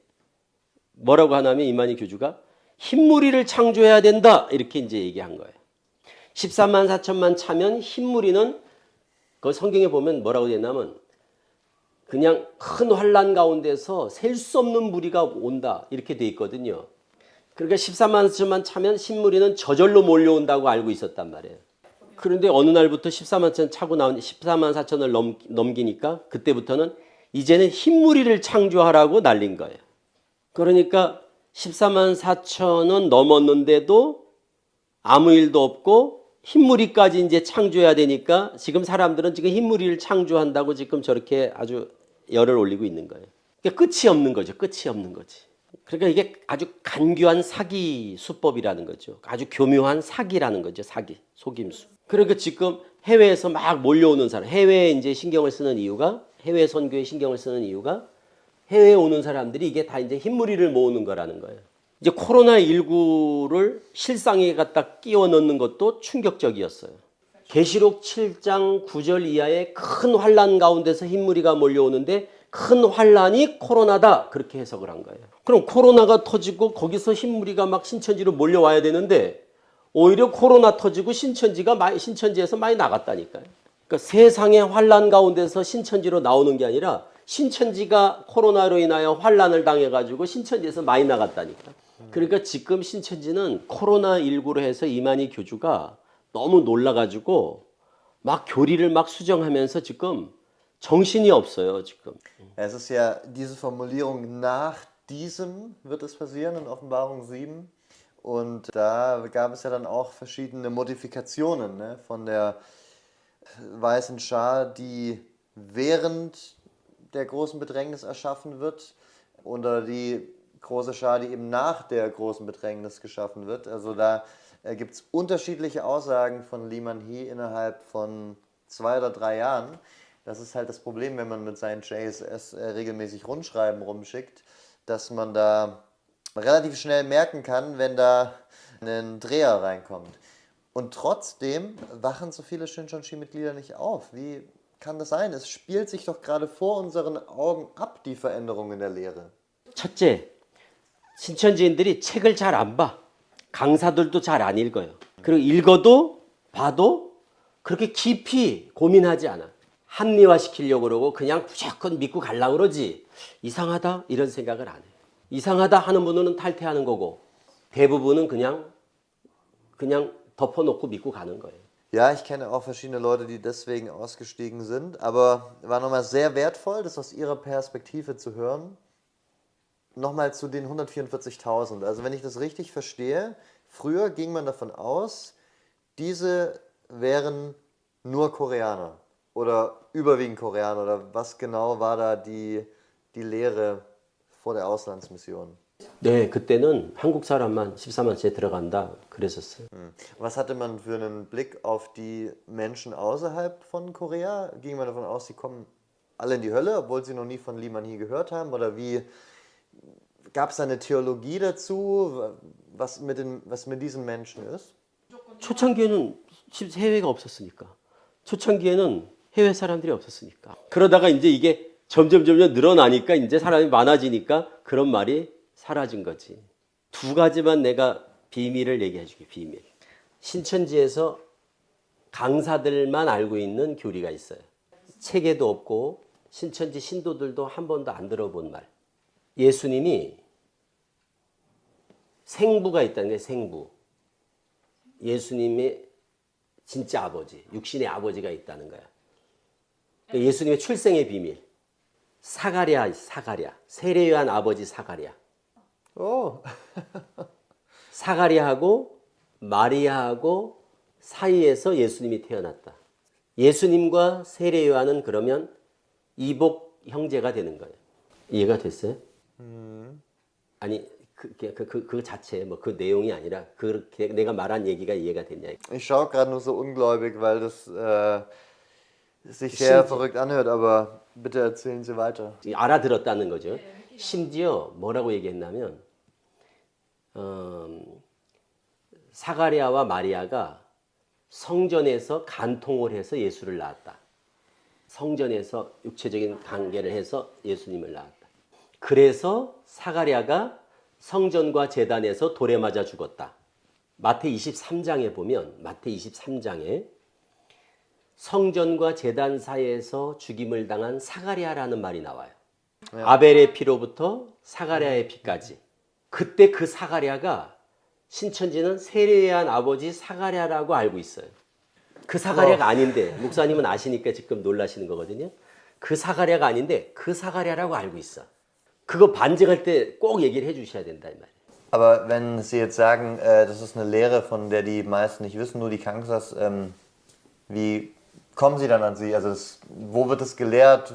뭐라고 하냐면 이만희 교주가 흰무리를 창조해야 된다. 이렇게 이제 얘기한 거예요. 14만 4천만 차면 흰무리는 그 성경에 보면 뭐라고 되어 있냐면 그냥 큰 환란 가운데서 셀 수 없는 무리가 온다. 이렇게 돼 있거든요. 그러니까 14만 4천만 차면 흰무리는 저절로 몰려온다고 알고 있었단 말이에요. 그런데 어느 날부터 14만 4천 차고 나온 14만 4천을 넘기니까 그때부터는 이제는 흰무리를 창조하라고 날린 거예요. 그러니까 14만 4천은 넘었는데도 아무 일도 없고 흰무리까지 이제 창조해야 되니까 지금 사람들은 지금 흰무리를 창조한다고 지금 저렇게 아주 열을 올리고 있는 거예요. 그러니까 끝이 없는 거죠. 끝이 없는 거지. 그러니까 이게 아주 간교한 사기 수법이라는 거죠. 아주 교묘한 사기라는 거죠. 사기, 속임수. 그러니까 지금 해외에서 막 몰려오는 사람, 해외에 이제 신경을 쓰는 이유가 해외 선교에 신경을 쓰는 이유가 해외에 오는 사람들이 이게 다 이제 흰무리를 모으는 거라는 거예요. 이제 코로나19를 실상에 갖다 끼워 넣는 것도 충격적이었어요. 계시록 7장 9절 이하의 큰 환란 가운데서 흰무리가 몰려오는데 큰 환란이 코로나다 그렇게 해석을 한 거예요. 그럼 코로나가 터지고 거기서 흰무리가 막 신천지로 몰려와야 되는데 오히려 코로나 터지고 신천지에서 많이 나갔다니까요. 그러니까 세상의 환란 가운데서 신천지로 나오는 게 아니라 신천지가 코로나로 인하여 환란을 당해가지고 신천지에서 많이 나갔다니까. 그러니까 지금 신천지는 코로나19로 해서 이만희 교주가 너무 놀라가지고 막 교리를 막 수정하면서 지금 정신이 없어요 지금. Es ist ja diese Formulierung, nach diesem wird es passieren in Offenbarung 7. Und da gab es ja dann auch verschiedene Modifikationen, ne, von der weißen Schar, die während der großen Bedrängnis erschaffen wird, oder die große Schar, die eben nach der großen Bedrängnis geschaffen wird. Also da gibt es unterschiedliche Aussagen von Lee Man-hee innerhalb von 2 oder 3 Jahren. Das ist halt das Problem, wenn man mit seinen JSS regelmäßig Rundschreiben rumschickt, dass man da relativ schnell merken kann, wenn da ein Dreher reinkommt. Und trotzdem wachen so viele Shincheonji-Mitglieder nicht auf. Wie kann das sein? Es spielt sich doch gerade vor unseren Augen ab, die Veränderung in der Lehre. 첫째, 신천지인들이 책을 잘 안 봐. 강사들도 잘 안 읽어요. 그리고 읽어도 봐도 그렇게 깊이 고민하지 않아. 합리화시키려고 그러고 그냥 무조건 믿고 가려고 그러지. 이상하다 이런 생각을 안 해. 이상하다 하는 분은 탈퇴하는 거고 대부분은 그냥 덮어놓고 믿고 가는 거예요. Ja, ich kenne auch verschiedene Leute, die deswegen ausgestiegen sind, aber war nochmal sehr wertvoll, das aus ihrer Perspektive zu hören. Nochmal zu den 144.000. Also wenn ich das richtig verstehe, früher ging man davon aus, diese wären nur Koreaner oder überwiegend Koreaner oder was genau war da die Lehre vor der Auslandsmission? 네, 그때는 한국 사람만 14만째 들어간다 그랬었어요. Was hatte man für einen Blick auf die Menschen außerhalb von Korea? Ging man davon aus, sie kommen alle in die Hölle, obwohl sie noch nie von Lee Man-hee gehört haben? Oder wie gab es da eine Theologie dazu, was mit diesen Menschen ist? 초창기에는 해외가 없었으니까. 초창기에는 해외 사람들이 없었으니까. 그러다가 이제 이게 점점 늘어나니까 이제 사람이 많아지니까 그런 말이 사라진 거지. 두 가지만 내가 비밀을 얘기해 줄게, 비밀. 신천지에서 강사들만 알고 있는 교리가 있어요. 책에도 없고 신천지 신도들도 한 번도 안 들어본 말. 예수님이 생부가 있다는 게 생부. 예수님의 진짜 아버지, 육신의 아버지가 있다는 거야. 그러니까 예수님의 출생의 비밀. 사가랴, 세례요한 아버지 사가랴. Oh, 사가랴하고 마리아하고 사이에서 예수님이 태어났다. 예수님과 세례요한은 그러면 이복 형제가 되는 거예요. 이해가 됐어요? 아니 그 자체 뭐 그 내용이 아니라 그렇게 내가 말한 얘기가 이해가 됐냐? ich schaue gerade nur so ungläubig, weil das sich sehr verrückt anhört, aber bitte erzählen Sie weiter. 알아들었다는 거죠. 심지어 뭐라고 얘기했냐면 사가랴와 마리아가 성전에서 간통을 해서 예수를 낳았다. 성전에서 육체적인 관계를 해서 예수님을 낳았다. 그래서 사가랴가 성전과 제단에서 돌에 맞아 죽었다. 마태 23장에 보면 마태 23장에 성전과 제단 사이에서 죽임을 당한 사가랴라는 말이 나와요. 아벨의 피로부터 사가랴의 피까지. 그때 그 사가랴가 신천지는 세례한 아버지 사가랴라고 알고 있어요. 그 사가랴가 아닌데 목사님은 아시니까 지금 놀라시는 거거든요. 그 사가랴가 아닌데 그 사가랴라고 알고 있어. 그거 반증할 때 꼭 얘기를 해주셔야 된다 이 말이에요. Aber wenn Sie jetzt sagen, das ist eine Lehre, von der die meisten nicht wissen, nur die Kangsas, wie kommen Sie dann an sie? Also wo wird es gelehrt?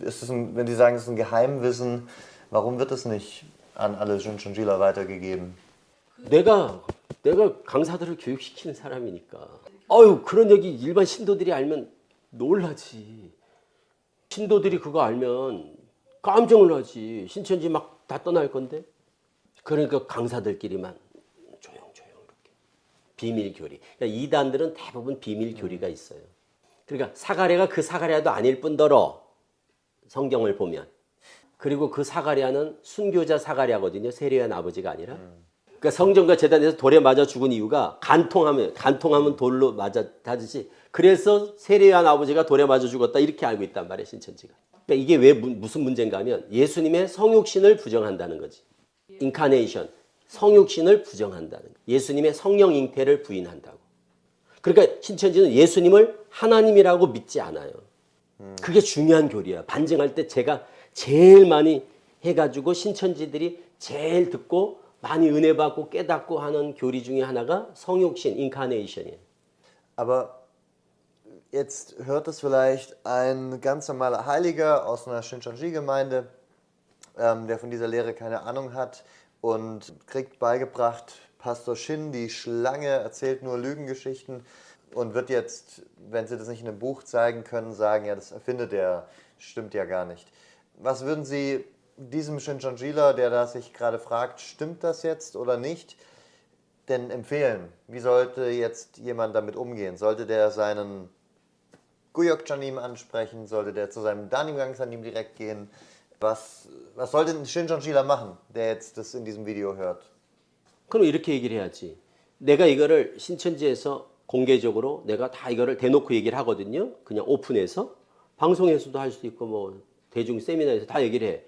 Ist es wenn Sie sagen, es ist ein Geheimwissen, warum wird es nicht an alle Shincheonjila weitergegeben? 내가 강사들을 교육시키는 사람이니까. 아유 그런 얘기 일반 신도들이 알면 놀라지. 신도들이 그거 알면 깜짝 놀라지. 신천지 막 다 떠날 건데. 그러니까 강사들끼리만 조용 이렇게 비밀 교리. 그러니까 이단들은 대부분 비밀 교리가 있어요. 그러니까 사가랴가 그 사가랴도 아닐 뿐더러 성경을 보면 그리고 그 사가랴는 순교자 사가랴거든요. 세례한 아버지가 아니라. 그러니까 성전과 제단에서 돌에 맞아 죽은 이유가 간통하면 돌로 맞아 다듯이 그래서 세례한 아버지가 돌에 맞아 죽었다 이렇게 알고 있단 말이에요. 신천지가. 그러니까 이게 왜 무슨 문제인가 하면 예수님의 성육신을 부정한다는 거지. 인카네이션, 성육신을 부정한다는 거예요. 예수님의 성령 잉태를 부인한다고. 그러니까 신천지는 예수님을 하나님이라고 믿지 않아요. 그게 중요한 교리야. 반증할 때 제가 제일 많이 해가지고 신천지들이 제일 듣고 많이 은혜 받고 깨닫고 하는 교리 중에 하나가 성육신, 인카네이션이에요. Aber jetzt hört es vielleicht ein ganz normaler Heiliger aus einer Shincheonji-Gemeinde, der von dieser Lehre keine Ahnung hat und kriegt beigebracht, Pastor Shin, die Schlange, erzählt nur Lügengeschichten und wird jetzt, wenn Sie das nicht in einem Buch zeigen können, sagen, ja, das erfindet er, stimmt ja gar nicht. Was würden Sie diesem Shincheonjila, der da sich gerade fragt, stimmt das jetzt oder nicht, denn empfehlen? Wie sollte jetzt jemand damit umgehen? Sollte der seinen Guyok-Chanim ansprechen? Sollte der zu seinem Danimgang-Chanim direkt gehen? Was sollte ein Shincheonjila machen, der jetzt das in diesem Video hört? 그럼 이렇게 얘기를 해야지. 내가 이거를 신천지에서 공개적으로 내가 다 이거를 대놓고 얘기를 하거든요. 그냥 오픈해서 방송에서도 할 수 있고 뭐 대중 세미나에서 다 얘기를 해.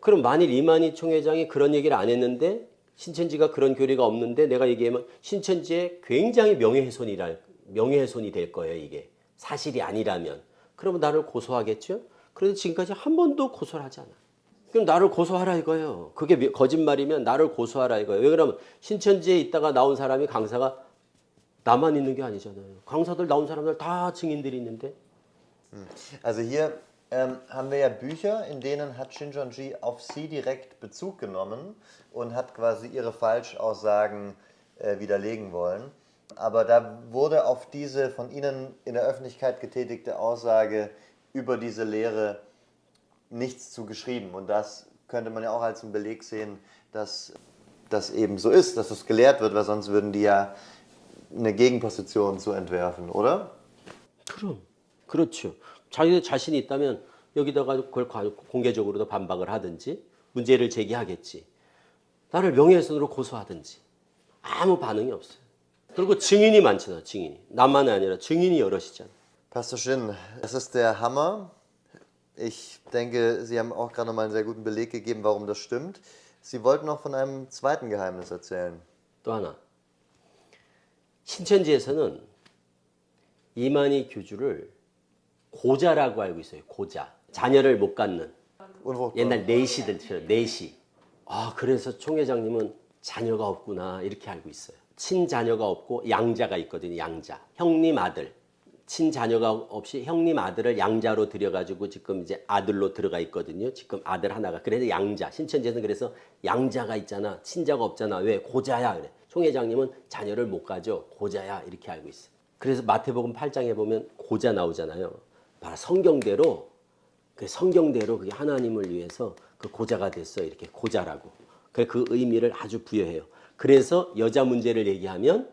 그럼 만일 이만희 총회장이 그런 얘기를 안 했는데 신천지가 그런 교리가 없는데 내가 얘기하면 신천지의 굉장히 명예훼손이랄 명예훼손이 될 거예요, 이게. 사실이 아니라면. 그러면 나를 고소하겠죠? 그런데 지금까지 한 번도 고소를 하지 않아. 그럼 나를 고소하라 이거예요. 그게 거짓말이면 나를 고소하라 이거예요. 왜 그러면 신천지에 있다가 나온 사람이 강사가 나만 있는 게 아니잖아요. 강사들 나온 사람들 다 증인들이 있는데. Also hier haben wir ja Bücher, in denen hat Shincheonji auf sie direkt Bezug genommen und hat quasi ihre Falschaussagen widerlegen wollen. Aber da wurde auf diese von Ihnen in der Öffentlichkeit getätigte Aussage über diese Lehre nichts zu geschrieben. Und das könnte man ja auch als einen Beleg sehen, dass das eben so ist, dass es gelehrt wird, weil sonst würden die ja eine Gegenposition zu entwerfen, oder? 그럼. 그렇죠. 자기들 자신이 있다면 여기다가 그걸 공개적으로도 반박을 하든지 문제를 제기하겠지. 나를 명예훼손으로 고소하든지. 아무 반응이 없어요. 그리고 증인이 많잖아, 증인이. 나만이 아니라 증인이 여럿이잖아. Pastor Shin, das ist der Hammer. Ich denke, Sie haben auch gerade nochmal einen sehr guten Beleg gegeben, warum das stimmt. Sie wollten noch von einem zweiten Geheimnis erzählen. 또 하나. 신천지에서는 이만희 교주를 고자라고 알고 있어요. 고자. 자녀를 못 갖는. 옛날 내시들처럼 내시. 아, 그래서 총회장님은 자녀가 없구나 이렇게 알고 있어요. 친자녀가 없고 양자가 있거든요. 양자. 형님 아들. 친자녀가 없이 형님 아들을 양자로 들여가지고 지금 이제 아들로 들어가 있거든요. 지금 아들 하나가. 그래서 양자. 신천지에서는 그래서 양자가 있잖아. 친자가 없잖아. 왜? 고자야. 그래. 총회장님은 자녀를 못 가져. 고자야. 이렇게 알고 있어요. 그래서 마태복음 8장에 보면 고자 나오잖아요. 바로 성경대로 그게 하나님을 위해서 그 고자가 됐어. 이렇게 고자라고. 그 의미를 아주 부여해요. 그래서 여자 문제를 얘기하면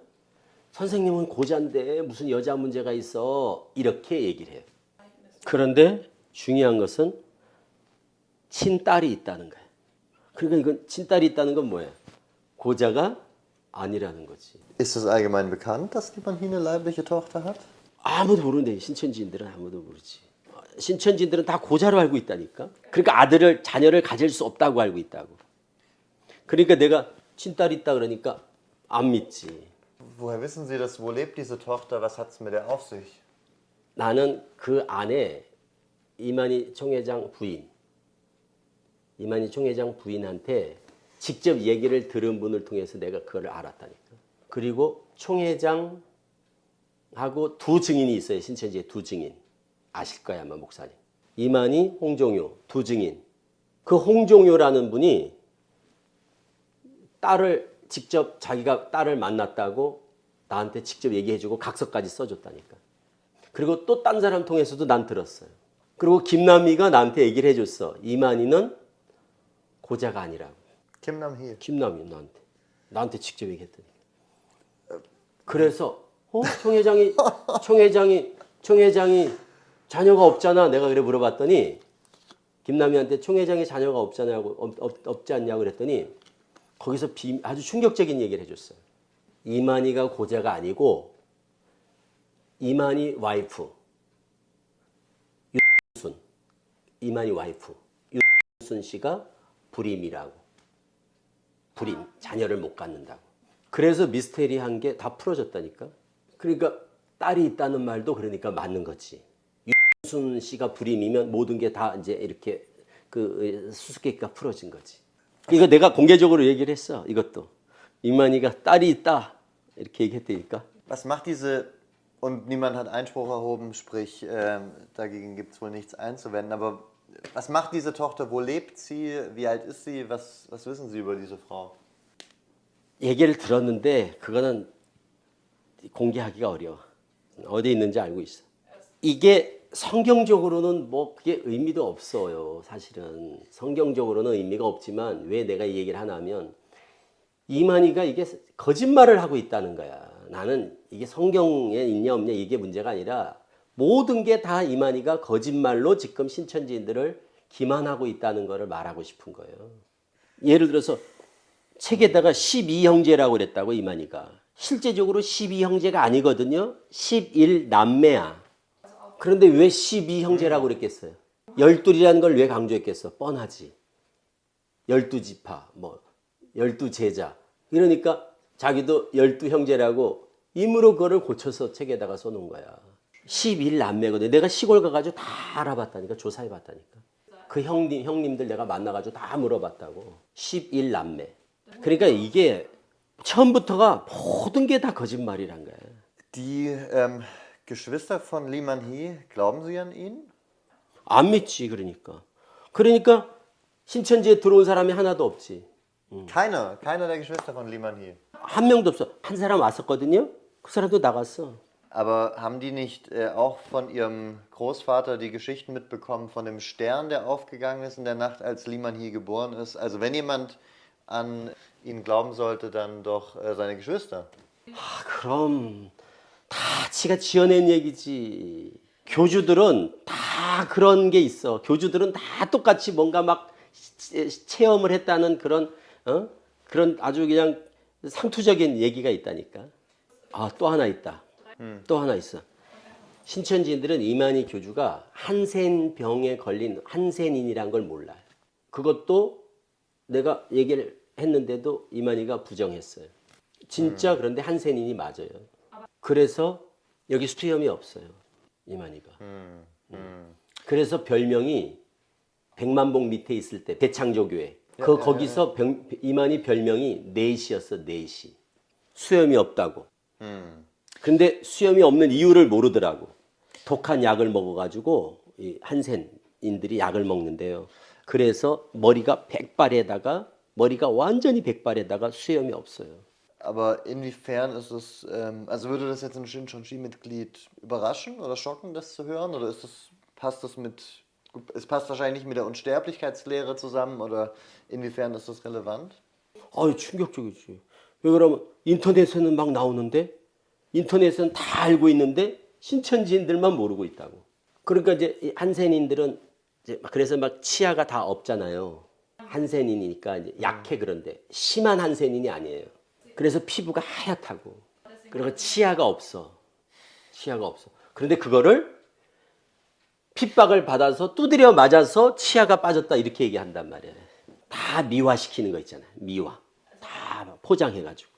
선생님은 고자인데 무슨 여자 문제가 있어 이렇게 얘기를 해요. 그런데 중요한 것은 친딸이 있다는 거예요. 그러니까 이건 친딸이 있다는 건 뭐예요? 고자가 아니라는 거지. Ist es allgemein bekannt, dass die Manhine leibliche Tochter hat? 아무도 모르는데 신천지인들은 아무도 모르지. 신천지인들은 다 고자로 알고 있다니까. 그러니까 자녀를 가질 수 없다고 알고 있다고. 그러니까 내가 친딸이 있다 그러니까 안 믿지. Woher wissen Sie das? Wo lebt diese Tochter? Was hat es mit der auf sich? 나는 그 안에 이만희 총회장 부인한테 직접 얘기를 들은 분을 통해서 내가 그걸 알았다니까. 그리고 총회장하고 두 증인이 있어요. 신천지에 두 증인. 아실 거야 아마 목사님. 이만희, 홍종요 두 증인. 그 홍종요라는 분이 자기가 딸을 만났다고 나한테 직접 얘기해주고 각서까지 써줬다니까. 그리고 또 딴 사람 통해서도 난 들었어요. 그리고 김남희가 나한테 얘기를 해줬어. 이만희는 고자가 아니라고. 김남희. 김남희 나한테 직접 얘기했더니. 그래서 총회장이 자녀가 없잖아. 내가 그래 물어봤더니 김남희한테 총회장이 자녀가 없지 않냐고 그랬더니 거기서 아주 충격적인 얘기를 해줬어요. 이만희가 고자가 아니고 이만희 와이프 윤순 이만희 와이프 윤순 씨가 불임이라고. 불임 자녀를 못 갖는다고. 그래서 미스테리한 게 다 풀어졌다니까. 그러니까 딸이 있다는 말도 그러니까 맞는 거지. 윤순 씨가 불임이면 모든 게 다 이제 이렇게 그 수수께끼가 풀어진 거지. 이거 내가 공개적으로 얘기를 했어. 이것도 이만희가 딸이 있다 이렇게 얘기했다니까. Was macht diese, und niemand hat Einspruch erhoben, sprich dagegen gibt es wohl nichts einzuwenden, aber was macht diese Tochter, wo lebt sie, wie alt ist sie, was wissen Sie über diese Frau? 얘기를 들었는데 그거는 공개하기가 어려워. 어디에 있는지 알고 있어. 이게 성경적으로는 뭐 그게 의미도 없어요. 사실은 성경적으로는 의미가 없지만 왜 내가 이 얘기를 하냐면 이만희가 이게 거짓말을 하고 있다는 거야. 나는 이게 성경에 있냐 없냐 이게 문제가 아니라 모든 게 다 이만희가 거짓말로 지금 신천지인들을 기만하고 있다는 거를 말하고 싶은 거예요. 예를 들어서 책에다가 12형제라고 그랬다고 이만희가. 실제적으로 12형제가 아니거든요. 11남매야. 그런데 왜 12형제라고 그랬겠어요? 12이라는 걸 왜 강조했겠어? 뻔하지. 12지파, 12제자. 그러니까 자기도 12형제라고 임의로 그거를 고쳐서 책에다가 써놓은 거야. 11남매거든. 내가 시골 가가지고 다 알아봤다니까. 조사해봤다니까. 그 형님들 내가 만나가지고 다 물어봤다고. 11남매. 그러니까 이게 처음부터가 모든 게 다 거짓말이란 거야. Die Geschwister von Lee Man-hee, glauben Sie an ihn? 안 믿지 그러니까. 그러니까 신천지에 들어온 사람이 하나도 없지. Keiner der Geschwister von Lee Man-hee. 한 명도 없어. 한 사람 왔었거든요. 그 사람도 나갔어. Aber haben die nicht auch von ihrem Großvater die Geschichten mitbekommen von dem Stern, der aufgegangen ist in der Nacht, als Lee Man-hee geboren ist? Also wenn jemand an ihn glauben sollte, dann doch seine Geschwister. 아, 그럼 다 지가 지어낸 얘기지. 교주들은 다 그런 게 있어. 교주들은 다 똑같이 뭔가 막 체험을 했다는 그런 아주 그냥 상투적인 얘기가 있다니까. 아, 또 하나 있다. 또 하나 있어. 신천지인들은 이만희 교주가 한센병에 걸린 한센인이란 걸 몰라요. 그것도 내가 얘기를 했는데도 이만희가 부정했어요. 진짜 그런데 한센인이 맞아요. 그래서 여기 수염이 없어요. 이만희가. 그래서 별명이 백만봉 밑에 있을 때 대창조교회. 거기서 이만희 별명이 넷이었어. 넷이. 수염이 없다고. 근데 수염이 없는 이유를 모르더라고. 독한 약을 먹어가지고 이 한센인들이 약을 먹는데요. 그래서 머리가 완전히 백발에다가 수염이 없어요. Aber inwiefern ist es, also würde das jetzt ein Shincheonji-Mitglied überraschen oder schocken, das zu hören? Oder passt das es passt wahrscheinlich nicht mit der Unsterblichkeitslehre zusammen oder inwiefern ist das relevant? 아유, 충격적이지. 왜 그러면 인터넷에는 막 나오는데 인터넷은 다 알고 있는데 신천지인들만 모르고 있다고. 그러니까 이제 이 한센인들은 이제 그래서 막 치아가 다 없잖아요. 한센인이니까 이제 약해. 그런데 심한 한센인이 아니에요. 그래서 피부가 하얗다고. 그리고 치아가 없어. 그런데 그거를 핍박을 받아서 두드려 맞아서 치아가 빠졌다 이렇게 얘기한단 말이에요. 다 미화시키는 거 있잖아요. 미화. 다 포장해가지고.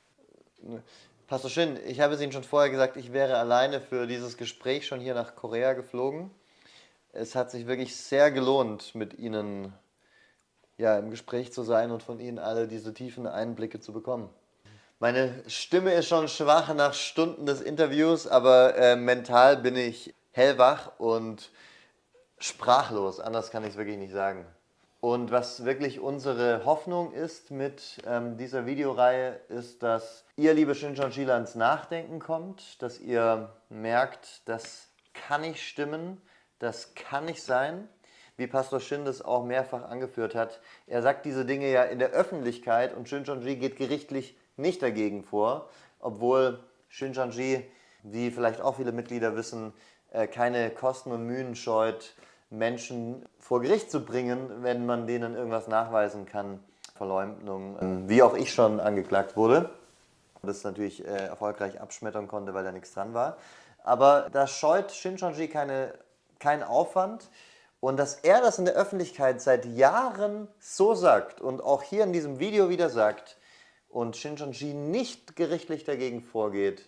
Pastor Shin, ich habe es Ihnen schon vorher gesagt, ich wäre alleine für dieses Gespräch schon hier nach Korea geflogen. Es hat sich wirklich sehr gelohnt, mit Ihnen im Gespräch zu sein und von Ihnen alle diese tiefen Einblicke zu bekommen. Meine Stimme ist schon schwach nach Stunden des Interviews, aber mental bin ich hellwach und sprachlos. Anders kann ich es wirklich nicht sagen. Und was wirklich unsere Hoffnung ist mit dieser Videoreihe, ist, dass ihr, liebe Shincheonjila, ins Nachdenken kommt, dass ihr merkt, das kann nicht stimmen, das kann nicht sein. Wie Pastor Shin das auch mehrfach angeführt hat. Er sagt diese Dinge ja in der Öffentlichkeit und Shincheonji geht gerichtlich nicht dagegen vor, obwohl Shincheonji, wie vielleicht auch viele Mitglieder wissen, keine Kosten und Mühen scheut, Menschen vor Gericht zu bringen, wenn man denen irgendwas nachweisen kann. Verleumdung, wie auch ich schon angeklagt wurde. Das natürlich erfolgreich abschmettern konnte, weil da nichts dran war. Aber da scheut Shincheonji keinen Aufwand. Und dass er das in der Öffentlichkeit seit Jahren so sagt und auch hier in diesem Video wieder sagt und Shincheonji nicht gerichtlich dagegen vorgeht,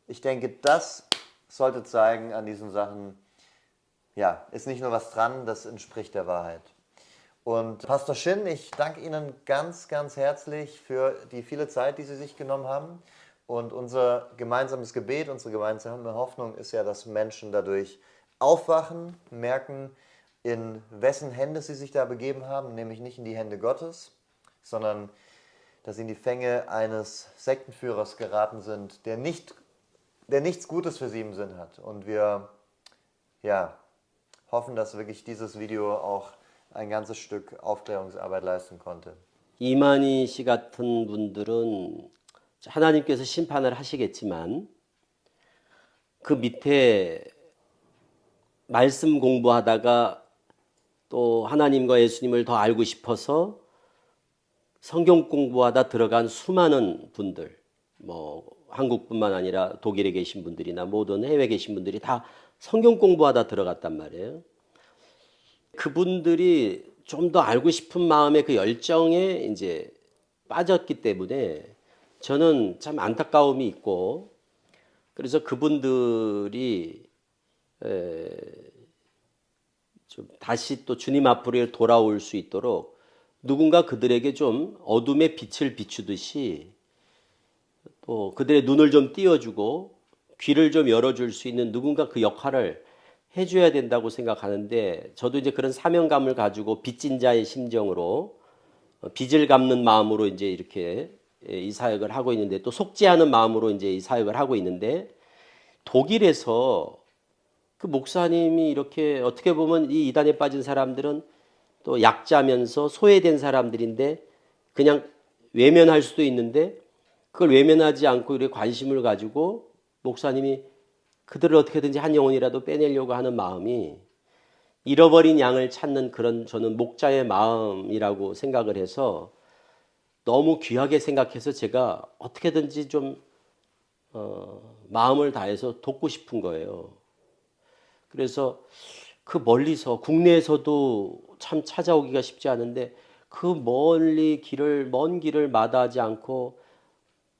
ich denke, das sollte zeigen an diesen Sachen, ja, ist nicht nur was dran, das entspricht der Wahrheit. Und Pastor Shin, ich danke Ihnen ganz, ganz herzlich für die viele Zeit, die Sie sich genommen haben. Und unser gemeinsames Gebet, unsere gemeinsame Hoffnung ist ja, dass Menschen dadurch aufwachen, merken, in wessen Hände sie sich da begeben haben, nämlich nicht in die Hände Gottes, sondern dass sie in die Fänge eines Sektenführers geraten sind, der nichts Gutes für sie im Sinn hat. Und wir hoffen, dass wirklich dieses Video auch ein ganzes Stück Aufklärungsarbeit leisten konnte. 이만희 씨 같은 분들은 하나님께서 심판을 하시겠지만 그 밑에 말씀 공부하다가 또 하나님과 예수님을 더 알고 싶어서 성경 공부하다 들어간 수많은 분들, 뭐 한국뿐만 아니라 독일에 계신 분들이나 모든 해외에 계신 분들이 다 성경 공부하다 들어갔단 말이에요. 그분들이 좀 더 알고 싶은 마음의 그 열정에 이제 빠졌기 때문에 저는 참 안타까움이 있고 그래서 그분들이 좀 다시 또 주님 앞으로 돌아올 수 있도록 누군가 그들에게 좀 어둠의 빛을 비추듯이 또 그들의 눈을 좀 띄워주고 귀를 좀 열어줄 수 있는 누군가 그 역할을 해줘야 된다고 생각하는데, 저도 이제 그런 사명감을 가지고 빚진 자의 심정으로 빚을 갚는 마음으로 이제 이렇게 이 사역을 하고 있는데, 또 속지 않은 마음으로 이제 이 사역을 하고 있는데, 독일에서 그 목사님이 이렇게 어떻게 보면 이 이단에 빠진 사람들은 또 약자면서 소외된 사람들인데 그냥 외면할 수도 있는데, 그걸 외면하지 않고 이렇게 관심을 가지고 목사님이 그들을 어떻게든지 한 영혼이라도 빼내려고 하는 마음이 잃어버린 양을 찾는 그런 저는 목자의 마음이라고 생각을 해서 너무 귀하게 생각해서 제가 어떻게든지 좀 마음을 다해서 돕고 싶은 거예요. 그래서 그 멀리서 국내에서도 참 찾아오기가 쉽지 않은데 그 먼 길을 마다하지 않고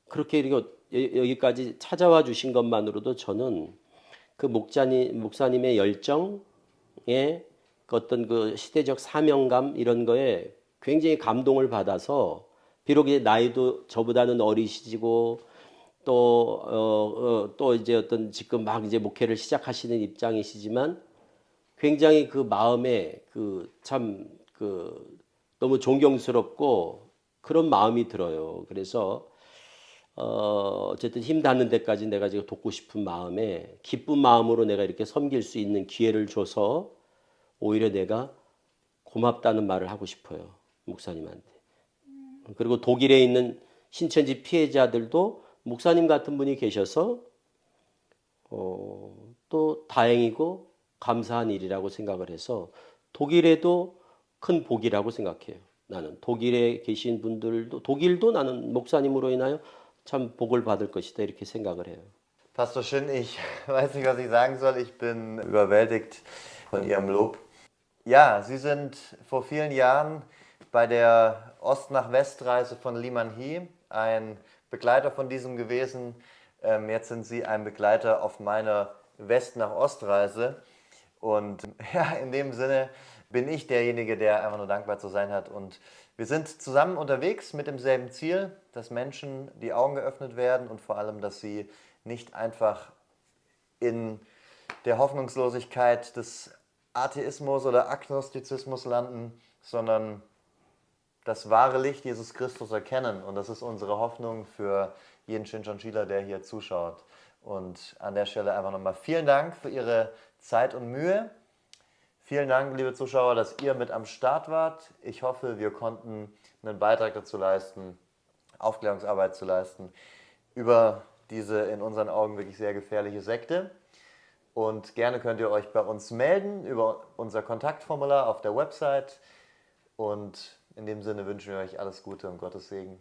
그렇게 여기까지 찾아와 주신 것만으로도 저는 그 목사님의 열정에 그 어떤 그 시대적 사명감 이런 거에 굉장히 감동을 받아서, 비록 이제 나이도 저보다는 어리시고 또 이제 어떤 지금 막 이제 목회를 시작하시는 입장이시지만 굉장히 그 마음에 그 참 그 너무 존경스럽고 그런 마음이 들어요. 그래서 어쨌든 힘 닿는 데까지 내가 지금 돕고 싶은 마음에 기쁜 마음으로 내가 이렇게 섬길 수 있는 기회를 줘서 오히려 내가 고맙다는 말을 하고 싶어요, 목사님한테. 그리고 독일에 있는 신천지 피해자들도 목사님 같은 분이 계셔서 또 다행이고 감사한 일이라고 생각을 해서 독일에도 큰 복이라고 생각해요. 나는 독일에 계신 분들도, 독일도 나는 목사님으로 인하여 참 복을 받을 것이다 이렇게 생각을 해요. Pastor Shin, ich weiß nicht, was ich sagen soll. Ich bin überwältigt von Ihrem Lob. Ja, Sie sind vor vielen Jahren bei der Ost-nach-West-Reise von Liman Hee ein Begleiter von diesem gewesen. Jetzt sind Sie ein Begleiter auf meiner West-nach-Ost-Reise. Und ja, in dem Sinne bin ich derjenige, der einfach nur dankbar zu sein hat. Und wir sind zusammen unterwegs mit demselben Ziel, dass Menschen die Augen geöffnet werden und vor allem, dass sie nicht einfach in der Hoffnungslosigkeit des Atheismus oder Agnostizismus landen, sondern das wahre Licht Jesus Christus erkennen. Und das ist unsere Hoffnung für jeden Shincheonjila, der hier zuschaut. Und an der Stelle einfach nochmal vielen Dank für Ihre Zeit und Mühe. Vielen Dank, liebe Zuschauer, dass ihr mit am Start wart. Ich hoffe, wir konnten einen Beitrag dazu leisten, Aufklärungsarbeit zu leisten über diese in unseren Augen wirklich sehr gefährliche Sekte. Und gerne könnt ihr euch bei uns melden über unser Kontaktformular auf der Website. Und in dem Sinne wünschen wir euch alles Gute und Gottes Segen.